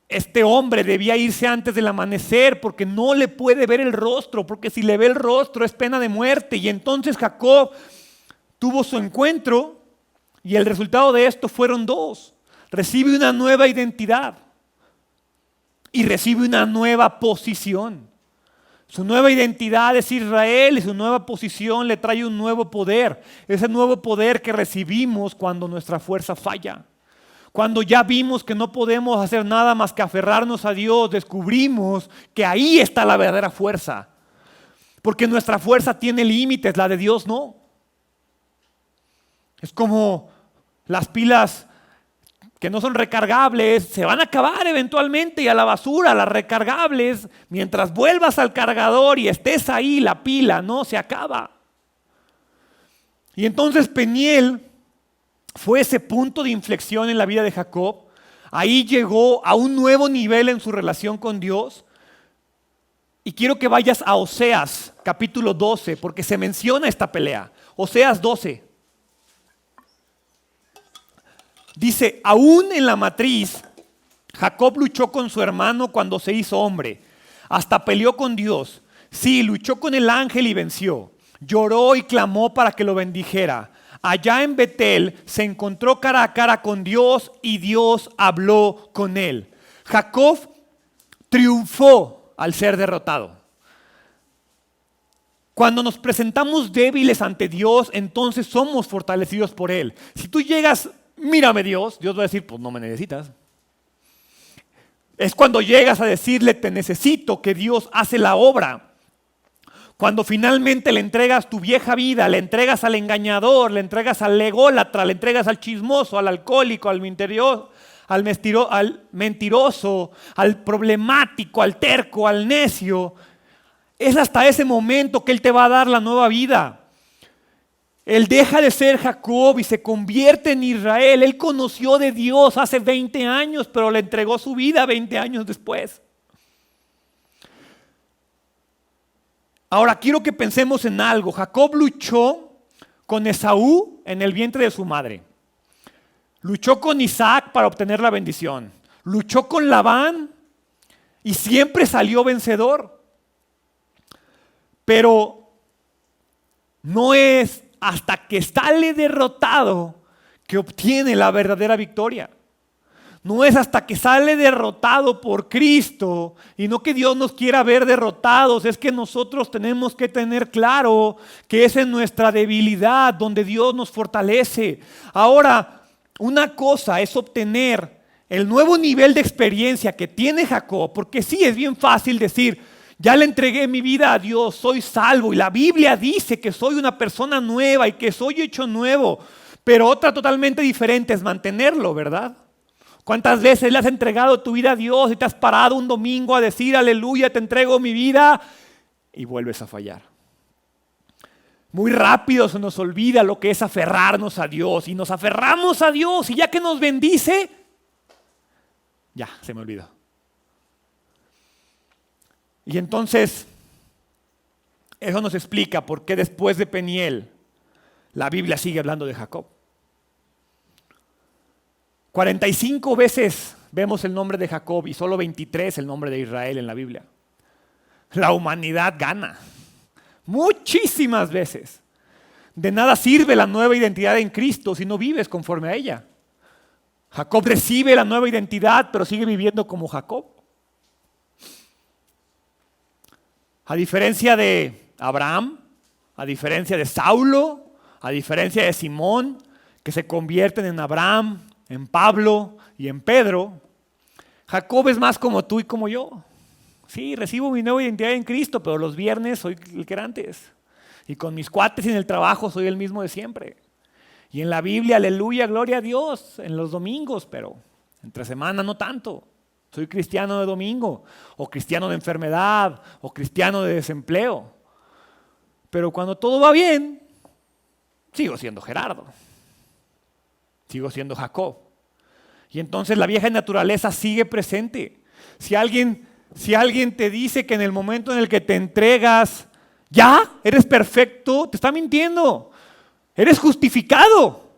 Este hombre debía irse antes del amanecer porque no le puede ver el rostro, porque si le ve el rostro es pena de muerte. Y entonces Jacob tuvo su encuentro y el resultado de esto fueron dos. Recibe una nueva identidad y recibe una nueva posición. Su nueva identidad es Israel y su nueva posición le trae un nuevo poder. Ese nuevo poder que recibimos cuando nuestra fuerza falla. Cuando ya vimos que no podemos hacer nada más que aferrarnos a Dios, descubrimos que ahí está la verdadera fuerza. Porque nuestra fuerza tiene límites, la de Dios no. Es como las pilas que no son recargables, se van a acabar eventualmente y a la basura. Las recargables, mientras vuelvas al cargador y estés ahí, la pila no se acaba. Y entonces Peniel fue ese punto de inflexión en la vida de Jacob, Ahí llegó a un nuevo nivel en su relación con Dios. Y quiero que vayas a Oseas, capítulo 12, porque se menciona esta pelea. Oseas 12. Dice, aún en la matriz, Jacob luchó con su hermano cuando se hizo hombre. Hasta peleó con Dios. Sí, luchó con el ángel y venció. Lloró y clamó para que lo bendijera. Allá en Betel se encontró cara a cara con Dios y Dios habló con él. Jacob triunfó al ser derrotado. Cuando nos presentamos débiles ante Dios, entonces somos fortalecidos por Él. Si tú llegas, mírame Dios, Dios va a decir, pues no me necesitas. Es cuando llegas a decirle, te necesito, que Dios hace la obra. Cuando finalmente le entregas tu vieja vida, le entregas al engañador, le entregas al ególatra, le entregas al chismoso, al alcohólico, al mentiroso, al problemático, al terco, al necio, es hasta ese momento que Él te va a dar la nueva vida. Él deja de ser Jacob y se convierte en Israel. Él conoció de Dios hace 20 años, pero le entregó su vida 20 años después. Ahora quiero que pensemos en algo. Jacob luchó con Esaú en el vientre de su madre. Luchó con Isaac para obtener la bendición. Luchó con Labán y siempre salió vencedor. Pero no es hasta que sale derrotado que obtiene la verdadera victoria. No es hasta que sale derrotado por Cristo, y no que Dios nos quiera ver derrotados, es que nosotros tenemos que tener claro que es en nuestra debilidad donde Dios nos fortalece. Ahora, una cosa es obtener el nuevo nivel de experiencia que tiene Jacob, porque sí es bien fácil decir, ya le entregué mi vida a Dios, soy salvo, y la Biblia dice que soy una persona nueva y que soy hecho nuevo, pero otra totalmente diferente es mantenerlo, ¿verdad? ¿Cuántas veces le has entregado tu vida a Dios y te has parado un domingo a decir aleluya, te entrego mi vida y vuelves a fallar? Muy rápido se nos olvida lo que es aferrarnos a Dios y nos aferramos a Dios y ya que nos bendice, ya se me olvidó. Y entonces, eso nos explica por qué después de Peniel, la Biblia sigue hablando de Jacob. 45 veces vemos el nombre de Jacob y solo 23 el nombre de Israel en la Biblia. La humanidad gana muchísimas veces. De nada sirve la nueva identidad en Cristo si no vives conforme a ella. Jacob recibe la nueva identidad, pero sigue viviendo como Jacob. A diferencia de Abraham, a diferencia de Saulo, a diferencia de Simón, que se convierten en Abraham, en Pablo y en Pedro, Jacob es más como tú y como yo. Sí, recibo mi nueva identidad en Cristo, pero los viernes soy el que era antes. Y con mis cuates y en el trabajo soy el mismo de siempre. Y en la Biblia, aleluya, gloria a Dios, en los domingos, pero entre semana no tanto. Soy cristiano de domingo, o cristiano de enfermedad, o cristiano de desempleo. Pero cuando todo va bien, sigo siendo Gerardo. Sigo siendo Jacob. Y entonces la vieja naturaleza sigue presente. Si alguien te dice que en el momento en el que te entregas, ya, eres perfecto, te está mintiendo. Eres justificado.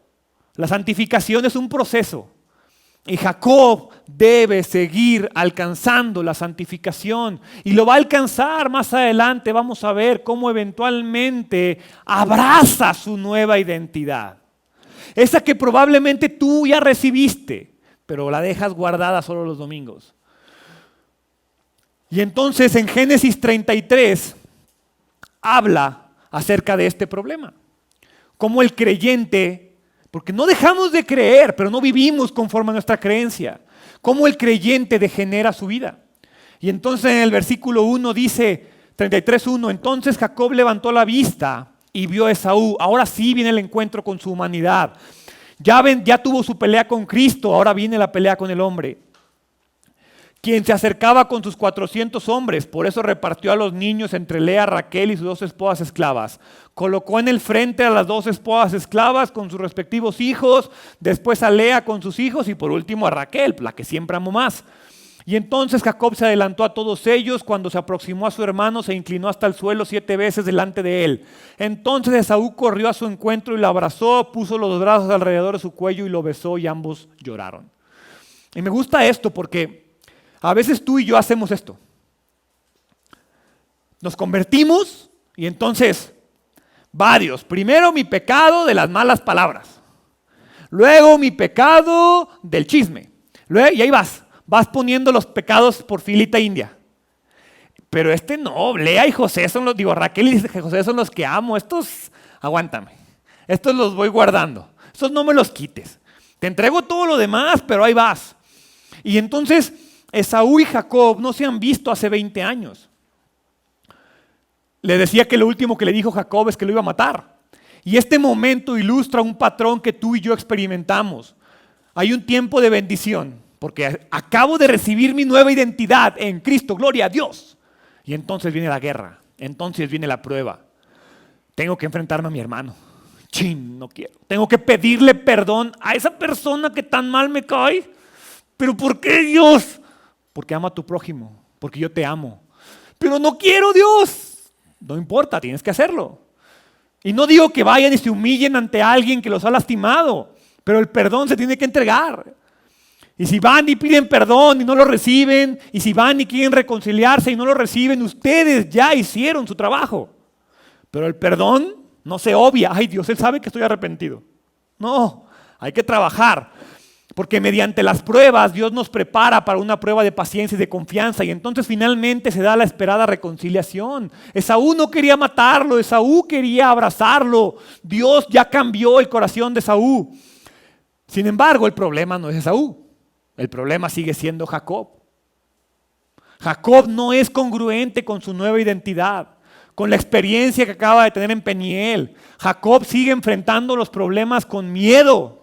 La santificación es un proceso. Y Jacob debe seguir alcanzando la santificación y lo va a alcanzar más adelante. Vamos a ver cómo eventualmente abraza su nueva identidad. Esa que probablemente tú ya recibiste, pero la dejas guardada solo los domingos. Y entonces en Génesis 33 habla acerca de este problema. Cómo el creyente, porque no dejamos de creer, pero no vivimos conforme a nuestra creencia. Cómo el creyente degenera su vida. Y entonces en el versículo 1 dice, 33:1, entonces Jacob levantó la vista y vio a Esaú. Ahora sí viene el encuentro con su humanidad. Ya tuvo su pelea con Cristo, ahora viene la pelea con el hombre. quien se acercaba con sus 400 hombres. Por eso repartió a los niños entre Lea, Raquel y sus 2 esposas esclavas. Colocó en el frente a las 2 esposas esclavas con sus respectivos hijos, después a Lea con sus hijos y por último a Raquel, la que siempre amó más. Y entonces Jacob se adelantó a todos ellos. Cuando se aproximó a su hermano, se inclinó hasta el suelo 7 veces delante de él. Entonces Esaú corrió a su encuentro y lo abrazó, puso los brazos alrededor de su cuello y lo besó y ambos lloraron. Y me gusta esto porque a veces tú y yo hacemos esto. Nos convertimos y entonces, varios. Primero mi pecado de las malas palabras. Luego mi pecado del chisme. Luego, y ahí vas poniendo los pecados por filita india. Pero no, Lea y José son los, Raquel y José son los que amo. Estos, aguántame. Estos los voy guardando. Estos no me los quites. Te entrego todo lo demás, pero ahí vas. Y entonces Esaú y Jacob no se han visto hace 20 años. Le decía que lo último que le dijo Jacob es que lo iba a matar. Y este momento ilustra un patrón que tú y yo experimentamos. Hay un tiempo de bendición, porque acabo de recibir mi nueva identidad en Cristo, gloria a Dios. Y entonces viene la guerra, entonces viene la prueba. Tengo que enfrentarme a mi hermano. Chin, no quiero. Tengo que pedirle perdón a esa persona que tan mal me cae. ¿Pero por qué, Dios? Porque ama a tu prójimo, porque yo te amo. Pero no quiero, Dios. No importa, tienes que hacerlo. Y no digo que vayan y se humillen ante alguien que los ha lastimado, pero el perdón se tiene que entregar. Y si van y piden perdón y no lo reciben, y si van y quieren reconciliarse y no lo reciben, ustedes ya hicieron su trabajo. Pero el perdón no se obvia. Ay, Dios, Él sabe que estoy arrepentido. No, hay que trabajar. Porque mediante las pruebas Dios nos prepara para una prueba de paciencia y de confianza. Y entonces finalmente se da la esperada reconciliación. Esaú no quería matarlo, Esaú quería abrazarlo. Dios ya cambió el corazón de Esaú. Sin embargo, el problema no es Esaú. El problema sigue siendo Jacob. Jacob no es congruente con su nueva identidad, con la experiencia que acaba de tener en Peniel. Jacob sigue enfrentando los problemas con miedo,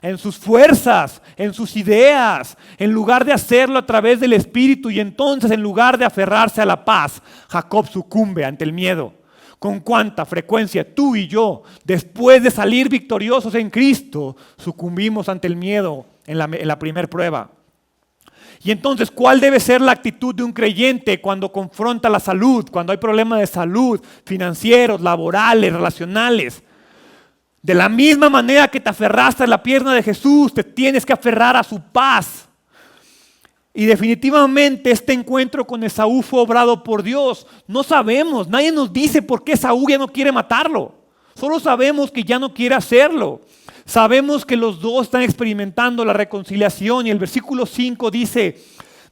en sus fuerzas, en sus ideas, en lugar de hacerlo a través del Espíritu. Y entonces, en lugar de aferrarse a la paz, Jacob sucumbe ante el miedo. ¿Con cuánta frecuencia tú y yo, después de salir victoriosos en Cristo, sucumbimos ante el miedo en la primera prueba? Y entonces, ¿cuál debe ser la actitud de un creyente cuando confronta la salud, cuando hay problemas de salud, financieros, laborales, relacionales? De la misma manera que te aferraste a la pierna de Jesús, te tienes que aferrar a su paz. Y definitivamente este encuentro con Esaú fue obrado por Dios. No sabemos, nadie nos dice por qué Esaú ya no quiere matarlo. Solo sabemos que ya no quiere hacerlo. Sabemos que los dos están experimentando la reconciliación. Y el versículo 5 dice: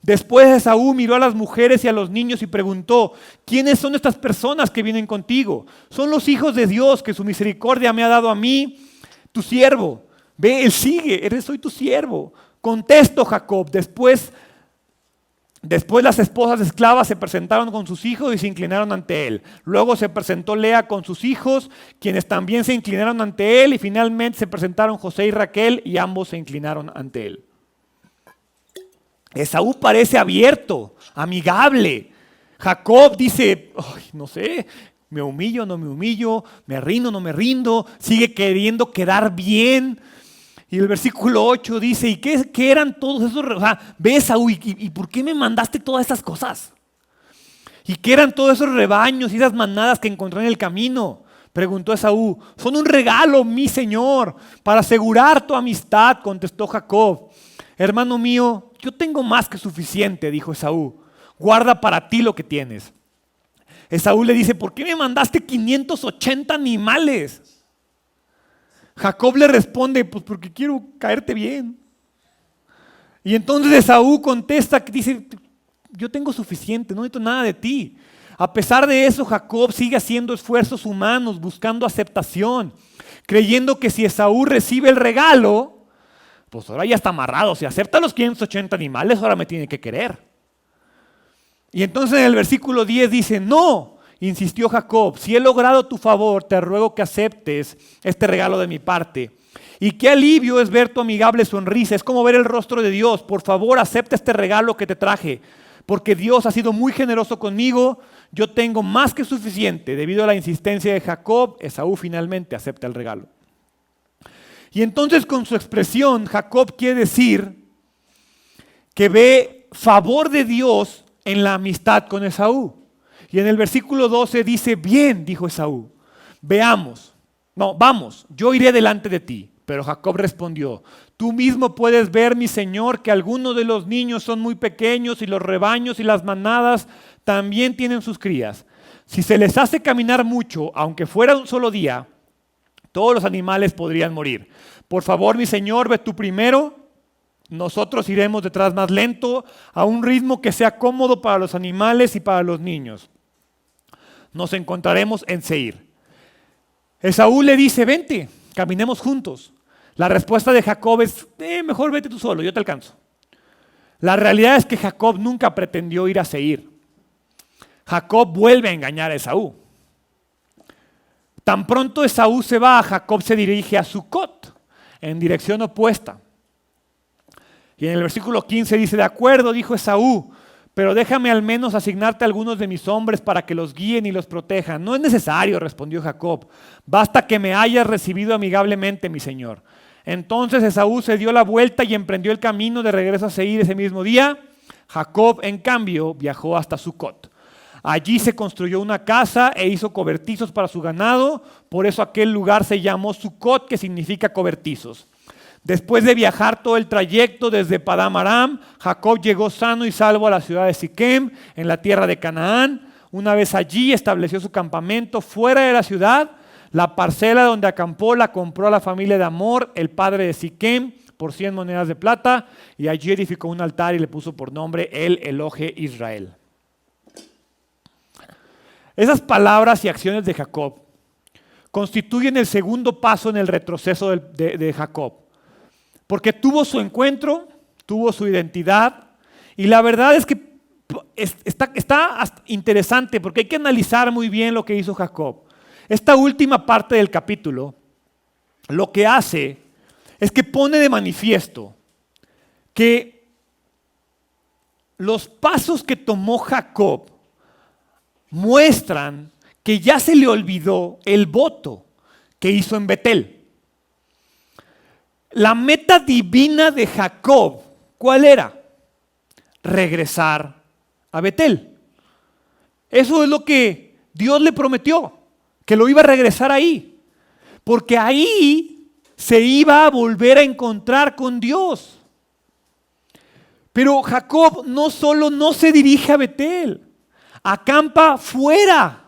después Esaú miró a las mujeres y a los niños y preguntó: ¿quiénes son estas personas que vienen contigo? Son los hijos de Dios que su misericordia me ha dado a mí, tu siervo. Ve, él sigue, soy tu siervo. Contestó Jacob. Después las esposas esclavas se presentaron con sus hijos y se inclinaron ante él. Luego se presentó Lea con sus hijos, quienes también se inclinaron ante él. Y finalmente se presentaron José y Raquel y ambos se inclinaron ante él. Esaú parece abierto, amigable. Jacob dice: no sé, me humillo, no me humillo, me rindo, no me rindo. Sigue queriendo quedar bien. Y el versículo 8 dice: ¿y qué eran todos esos? O sea, ve, Esaú, ¿y por qué me mandaste todas estas cosas? ¿Y qué eran todos esos rebaños y esas manadas que encontré en el camino? Preguntó Esaú. Son un regalo, mi señor, para asegurar tu amistad, contestó Jacob. Hermano mío, yo tengo más que suficiente, dijo Esaú. Guarda para ti lo que tienes. Esaú le dice: ¿por qué me mandaste 580 animales? Jacob le responde: pues porque quiero caerte bien. Y entonces Esaú contesta, dice: yo tengo suficiente, no necesito nada de ti. A pesar de eso, Jacob sigue haciendo esfuerzos humanos, buscando aceptación, creyendo que si Esaú recibe el regalo, pues ahora ya está amarrado. Si acepta los 580 animales, ahora me tiene que querer. Y entonces en el versículo 10 dice: no. Insistió Jacob: si he logrado tu favor, te ruego que aceptes este regalo de mi parte. Y qué alivio es ver tu amigable sonrisa, es como ver el rostro de Dios. Por favor, acepta este regalo que te traje, porque Dios ha sido muy generoso conmigo. Yo tengo más que suficiente. Debido a la insistencia de Jacob, Esaú finalmente acepta el regalo. Y entonces con su expresión, Jacob quiere decir que ve favor de Dios en la amistad con Esaú. Y en el versículo 12 dice, bien, dijo Esaú, vamos, yo iré delante de ti. Pero Jacob respondió, tú mismo puedes ver, mi señor, que algunos de los niños son muy pequeños y los rebaños y las manadas también tienen sus crías. Si se les hace caminar mucho, aunque fuera un solo día, todos los animales podrían morir. Por favor, mi señor, ve tú primero. Nosotros iremos detrás más lento, a un ritmo que sea cómodo para los animales y para los niños. Nos encontraremos en Seir. Esaú le dice, vente, caminemos juntos. La respuesta de Jacob es, mejor vete tú solo, yo te alcanzo. La realidad es que Jacob nunca pretendió ir a Seir. Jacob vuelve a engañar a Esaú. Tan pronto Esaú se va, Jacob se dirige a Sucot, en dirección opuesta. Y en el versículo 15 dice, de acuerdo, dijo Esaú, pero déjame al menos asignarte a algunos de mis hombres para que los guíen y los protejan. No es necesario, respondió Jacob, basta que me hayas recibido amigablemente, mi señor. Entonces Esaú se dio la vuelta y emprendió el camino de regreso a Seir ese mismo día. Jacob, en cambio, viajó hasta Sucot. Allí se construyó una casa e hizo cobertizos para su ganado, por eso aquel lugar se llamó Sucot, que significa cobertizos. Después de viajar todo el trayecto desde Padán Aram, Jacob llegó sano y salvo a la ciudad de Siquem, en la tierra de Canaán. Una vez allí estableció su campamento fuera de la ciudad. La parcela donde acampó la compró a la familia de Amor, el padre de Siquem, por 100 monedas de plata, y allí edificó un altar y le puso por nombre el Elohe Israel. Esas palabras y acciones de Jacob constituyen el segundo paso en el retroceso de Jacob. Porque tuvo su encuentro, tuvo su identidad, y la verdad es que está interesante porque hay que analizar muy bien lo que hizo Jacob. Esta última parte del capítulo lo que hace es que pone de manifiesto que los pasos que tomó Jacob muestran que ya se le olvidó el voto que hizo en Betel. La meta divina de Jacob, ¿cuál era? Regresar a Betel. Eso es lo que Dios le prometió, que lo iba a regresar ahí, porque ahí se iba a volver a encontrar con Dios. Pero Jacob no solo no se dirige a Betel, acampa fuera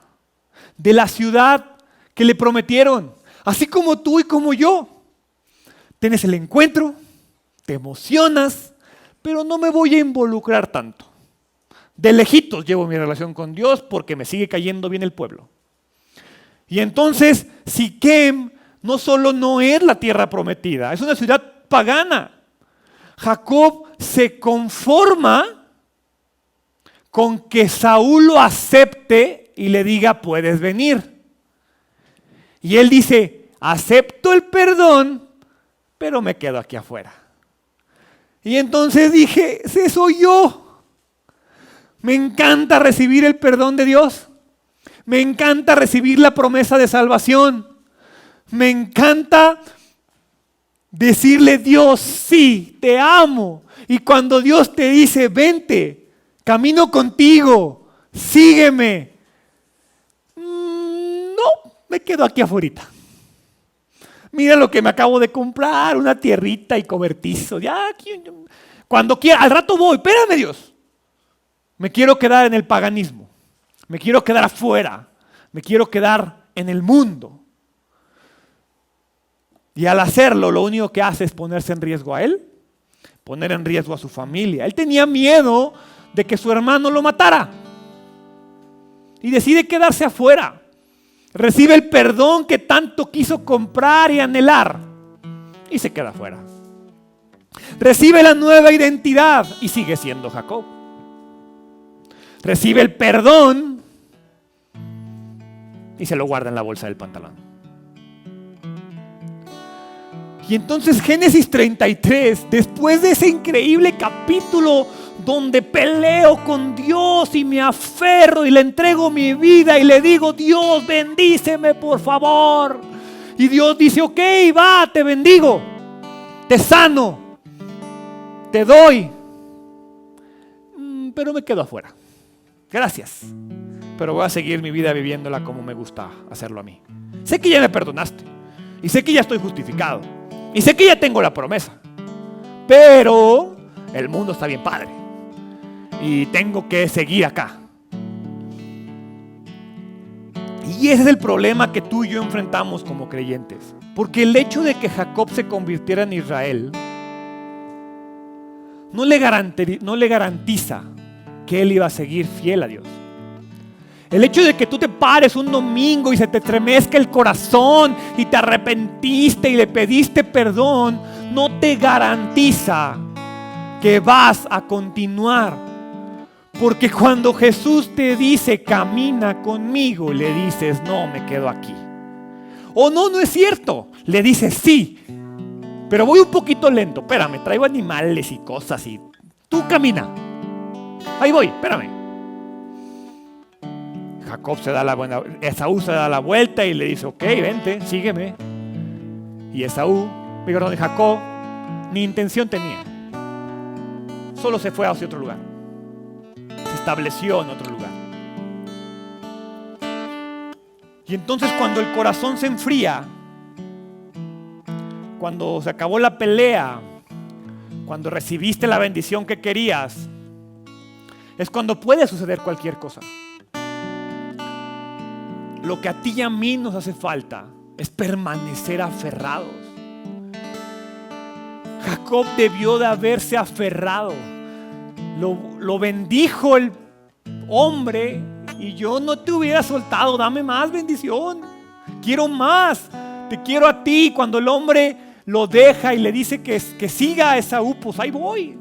de la ciudad que le prometieron, así como tú y como yo. Tienes el encuentro, te emocionas, pero no me voy a involucrar tanto. De lejitos llevo mi relación con Dios porque me sigue cayendo bien el pueblo. Y entonces Siquem no solo no es la tierra prometida, es una ciudad pagana. Jacob se conforma con que Saúl lo acepte y le diga, puedes venir. Y él dice, acepto el perdón, pero me quedo aquí afuera. Y entonces dije, ese soy yo. Me encanta recibir el perdón de Dios. Me encanta recibir la promesa de salvación. Me encanta decirle, Dios, sí, te amo. Y cuando Dios te dice, vente, camino contigo, sígueme. No, me quedo aquí afuera. Mira lo que me acabo de comprar, una tierrita y cobertizo. Ya, cuando quiera, al rato voy, espérame Dios. Me quiero quedar en el paganismo, me quiero quedar afuera, me quiero quedar en el mundo. Y al hacerlo, lo único que hace es ponerse en riesgo a él, poner en riesgo a su familia. Él tenía miedo de que su hermano lo matara y decide quedarse afuera. Recibe el perdón que tanto quiso comprar y anhelar y se queda afuera. Recibe la nueva identidad y sigue siendo Jacob. Recibe el perdón y se lo guarda en la bolsa del pantalón. Y entonces Génesis 33, después de ese increíble capítulo donde peleo con Dios y me aferro y le entrego mi vida y le digo: Dios, bendíceme por favor. Y Dios dice: ok, va, te bendigo, te sano, te doy, pero me quedo afuera. Gracias, pero voy a seguir mi vida viviéndola como me gusta hacerlo a mí. Sé que ya me perdonaste y sé que ya estoy justificado y sé que ya tengo la promesa, pero el mundo está bien padre y tengo que seguir acá. Y ese es el problema que tú y yo enfrentamos como creyentes, porque el hecho de que Jacob se convirtiera en Israel no le garantiza que él iba a seguir fiel a Dios. El hecho de que tú te pares un domingo y se te estremezca el corazón y te arrepentiste y le pediste perdón, no te garantiza que vas a continuar. Porque cuando Jesús te dice: camina conmigo, le dices: no, me quedo aquí. O no, no es cierto. Le dices: sí, pero voy un poquito lento. Espérame, traigo animales y cosas y tú camina. Ahí voy, espérame. Esaú se da la vuelta y le dice: ok, vente, sígueme. Y Jacob ni intención tenía. Solo se fue hacia otro lugar. Se estableció en otro lugar. Y entonces cuando el corazón se enfría, cuando se acabó la pelea, cuando recibiste la bendición que querías, es cuando puede suceder cualquier cosa. Lo que a ti y a mí nos hace falta es permanecer aferrados. Jacob debió de haberse aferrado. Lo bendijo el hombre y yo no te hubiera soltado. Dame más bendición. Quiero más. Te quiero a ti. Cuando el hombre lo deja y le dice que siga a Esaú, pues ahí voy.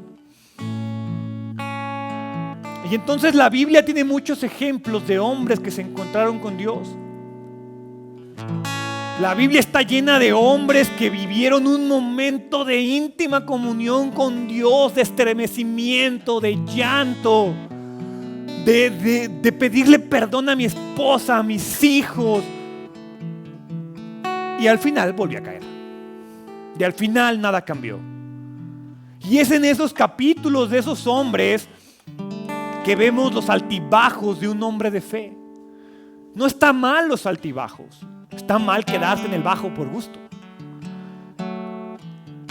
Y entonces la Biblia tiene muchos ejemplos de hombres que se encontraron con Dios. La Biblia está llena de hombres que vivieron un momento de íntima comunión con Dios, de estremecimiento, de llanto, de pedirle perdón a mi esposa, a mis hijos. Y al final volví a caer. Y al final nada cambió. Y es en esos capítulos de esos hombres que vemos los altibajos de un hombre de fe. No está mal los altibajos. Está mal quedarte en el bajo por gusto.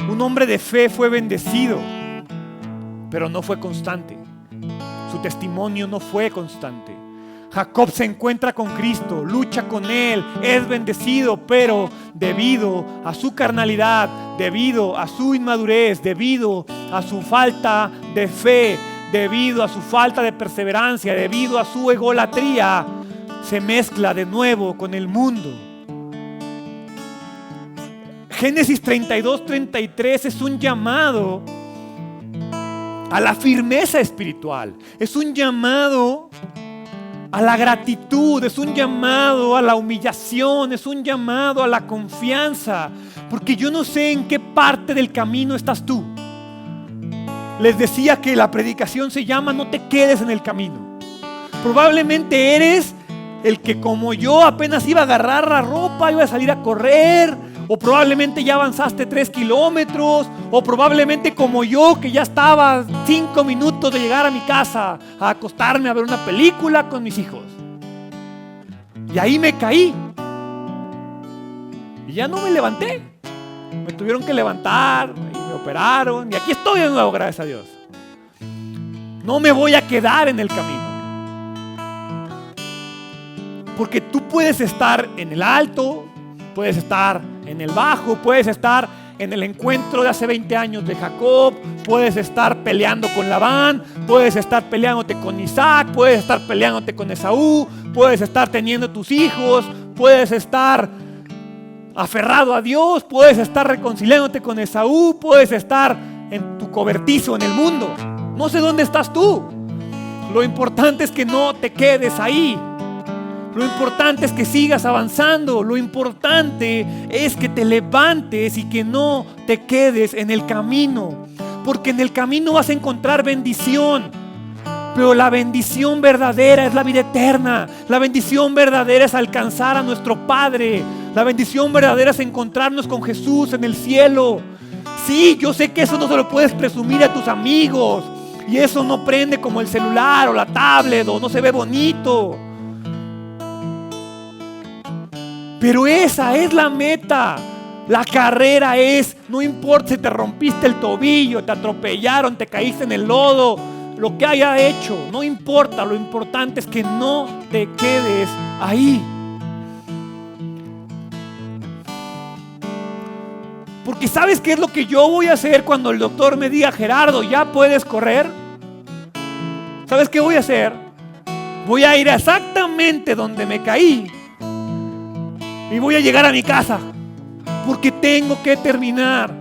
Un hombre de fe fue bendecido, pero no fue constante. Su testimonio no fue constante. Jacob se encuentra con Cristo, lucha con Él, es bendecido, pero debido a su carnalidad, debido a su inmadurez, debido a su falta de fe, debido a su falta de perseverancia, debido a su egolatría, se mezcla de nuevo con el mundo. Génesis 32-33 es un llamado a la firmeza espiritual, es un llamado a la gratitud, es un llamado a la humillación, es un llamado a la confianza, porque yo no sé en qué parte del camino estás tú. Les decía que la predicación se llama "No te quedes en el camino". Probablemente eres el que, como yo, apenas iba a agarrar la ropa, iba a salir a correr, o probablemente ya avanzaste 3 kilómetros, o probablemente como yo, que ya estaba 5 minutos de llegar a mi casa a acostarme a ver una película con mis hijos. Y ahí me caí y ya no me levanté. Me tuvieron que levantar y me operaron y aquí estoy de nuevo, gracias a Dios. No me voy a quedar en el camino, porque tú puedes estar en el alto, puedes estar en el bajo, puedes estar en el encuentro de hace 20 años de Jacob, puedes estar peleando con Labán, puedes estar peleándote con Isaac, puedes estar peleándote con Esaú, puedes estar teniendo tus hijos, puedes estar aferrado a Dios, puedes estar reconciliándote con Esaú, puedes estar en tu cobertizo en el mundo. No sé dónde estás tú. Lo importante es que no te quedes ahí. Lo importante es que sigas avanzando. Lo importante es que te levantes y que no te quedes en el camino. Porque en el camino vas a encontrar bendición. Pero la bendición verdadera es la vida eterna. La bendición verdadera es alcanzar a nuestro Padre. La bendición verdadera es encontrarnos con Jesús en el cielo. Sí, yo sé que eso no se lo puedes presumir a tus amigos. Y eso no prende como el celular o la tablet o no se ve bonito. Pero esa es la meta. La carrera es, no importa si te rompiste el tobillo, te atropellaron, te caíste en el lodo, lo que haya hecho, no importa. Lo importante es que no te quedes ahí. Porque ¿sabes qué es lo que yo voy a hacer cuando el doctor me diga: Gerardo, ya puedes correr? ¿Sabes qué voy a hacer? Voy a ir exactamente donde me caí y voy a llegar a mi casa, porque tengo que terminar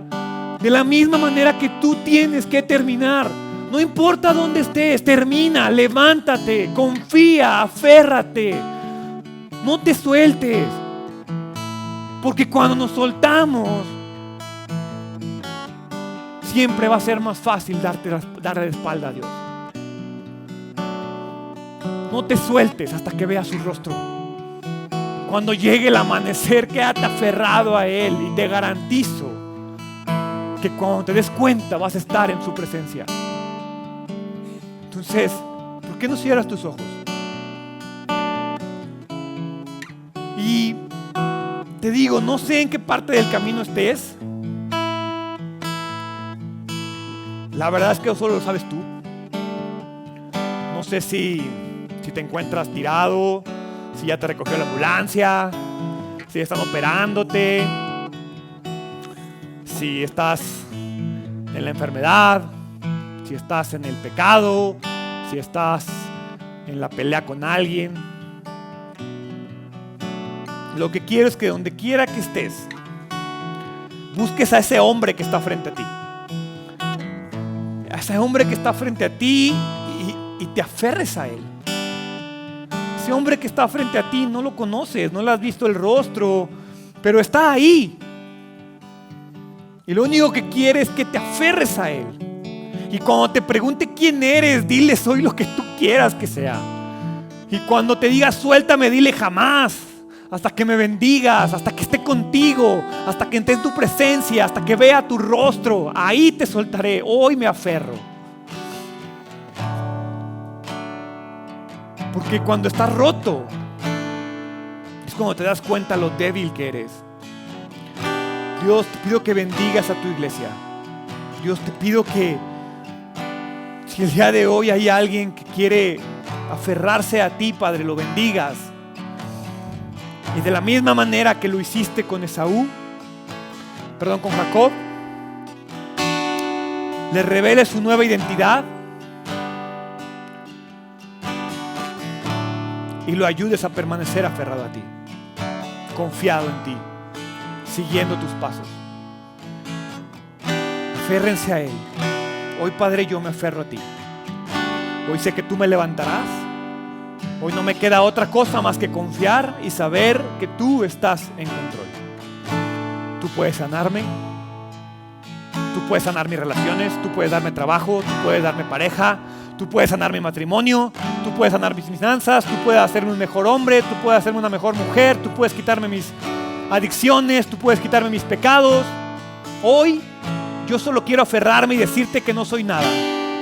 de la misma manera que tú tienes que terminar. No importa dónde estés, termina, levántate, confía, aférrate, no te sueltes, porque cuando nos soltamos siempre va a ser más fácil darle la espalda a Dios. No te sueltes hasta que veas su rostro. Cuando llegue el amanecer, quédate aferrado a Él y te garantizo que cuando te des cuenta vas a estar en su presencia. Entonces, ¿por qué no cierras tus ojos? Y te digo, no sé en qué parte del camino estés. La verdad es que eso solo lo sabes tú. No sé si te encuentras tirado, si ya te recogió la ambulancia, si están operándote, si estás en la enfermedad, si estás en el pecado, si estás en la pelea con alguien. Lo que quiero es que donde quiera que estés, busques a ese hombre que está frente a ti. A ese hombre que está frente a ti y te aferres a él. Ese hombre que está frente a ti no lo conoces, no le has visto el rostro, pero está ahí. Y lo único que quiere es que te aferres a él. Y cuando te pregunte quién eres, dile: soy lo que tú quieras que sea. Y cuando te diga: suéltame, dile: jamás. Hasta que me bendigas, hasta que esté contigo, hasta que esté en tu presencia, hasta que vea tu rostro. Ahí te soltaré, hoy me aferro. Porque cuando estás roto, es cuando te das cuenta lo débil que eres. Dios, te pido que bendigas a tu iglesia. Dios, te pido que si el día de hoy hay alguien que quiere aferrarse a ti, Padre, lo bendigas. Y de la misma manera que lo hiciste con con Jacob, le reveles su nueva identidad y lo ayudes a permanecer aferrado a ti, confiado en ti, siguiendo tus pasos. Aférrense a Él. Hoy, Padre, yo me aferro a ti. Hoy sé que tú me levantarás. Hoy no me queda otra cosa más que confiar y saber que tú estás en control. Tú puedes sanarme. Tú puedes sanar mis relaciones. Tú puedes darme trabajo. Tú puedes darme pareja. Tú puedes sanar mi matrimonio. Tú puedes sanar mis finanzas. Tú puedes hacerme un mejor hombre. Tú puedes hacerme una mejor mujer. Tú puedes quitarme mis adicciones. Tú puedes quitarme mis pecados. Hoy yo solo quiero aferrarme y decirte que no soy nada.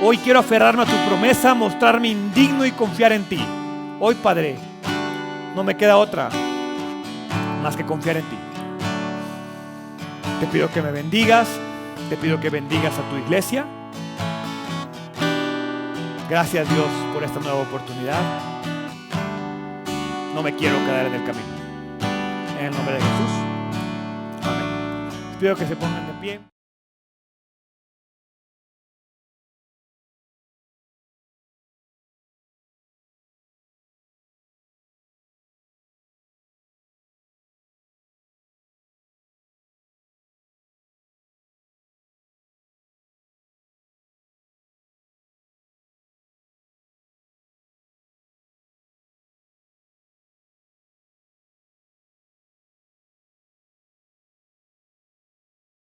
Hoy quiero aferrarme a tu promesa, mostrarme indigno y confiar en ti. Hoy, Padre, no me queda otra más que confiar en ti. Te pido que me bendigas. Te pido que bendigas a tu iglesia. Gracias, Dios, por esta nueva oportunidad. No me quiero quedar en el camino. En el nombre de Jesús. Amén. Te pido que se pongan de pie.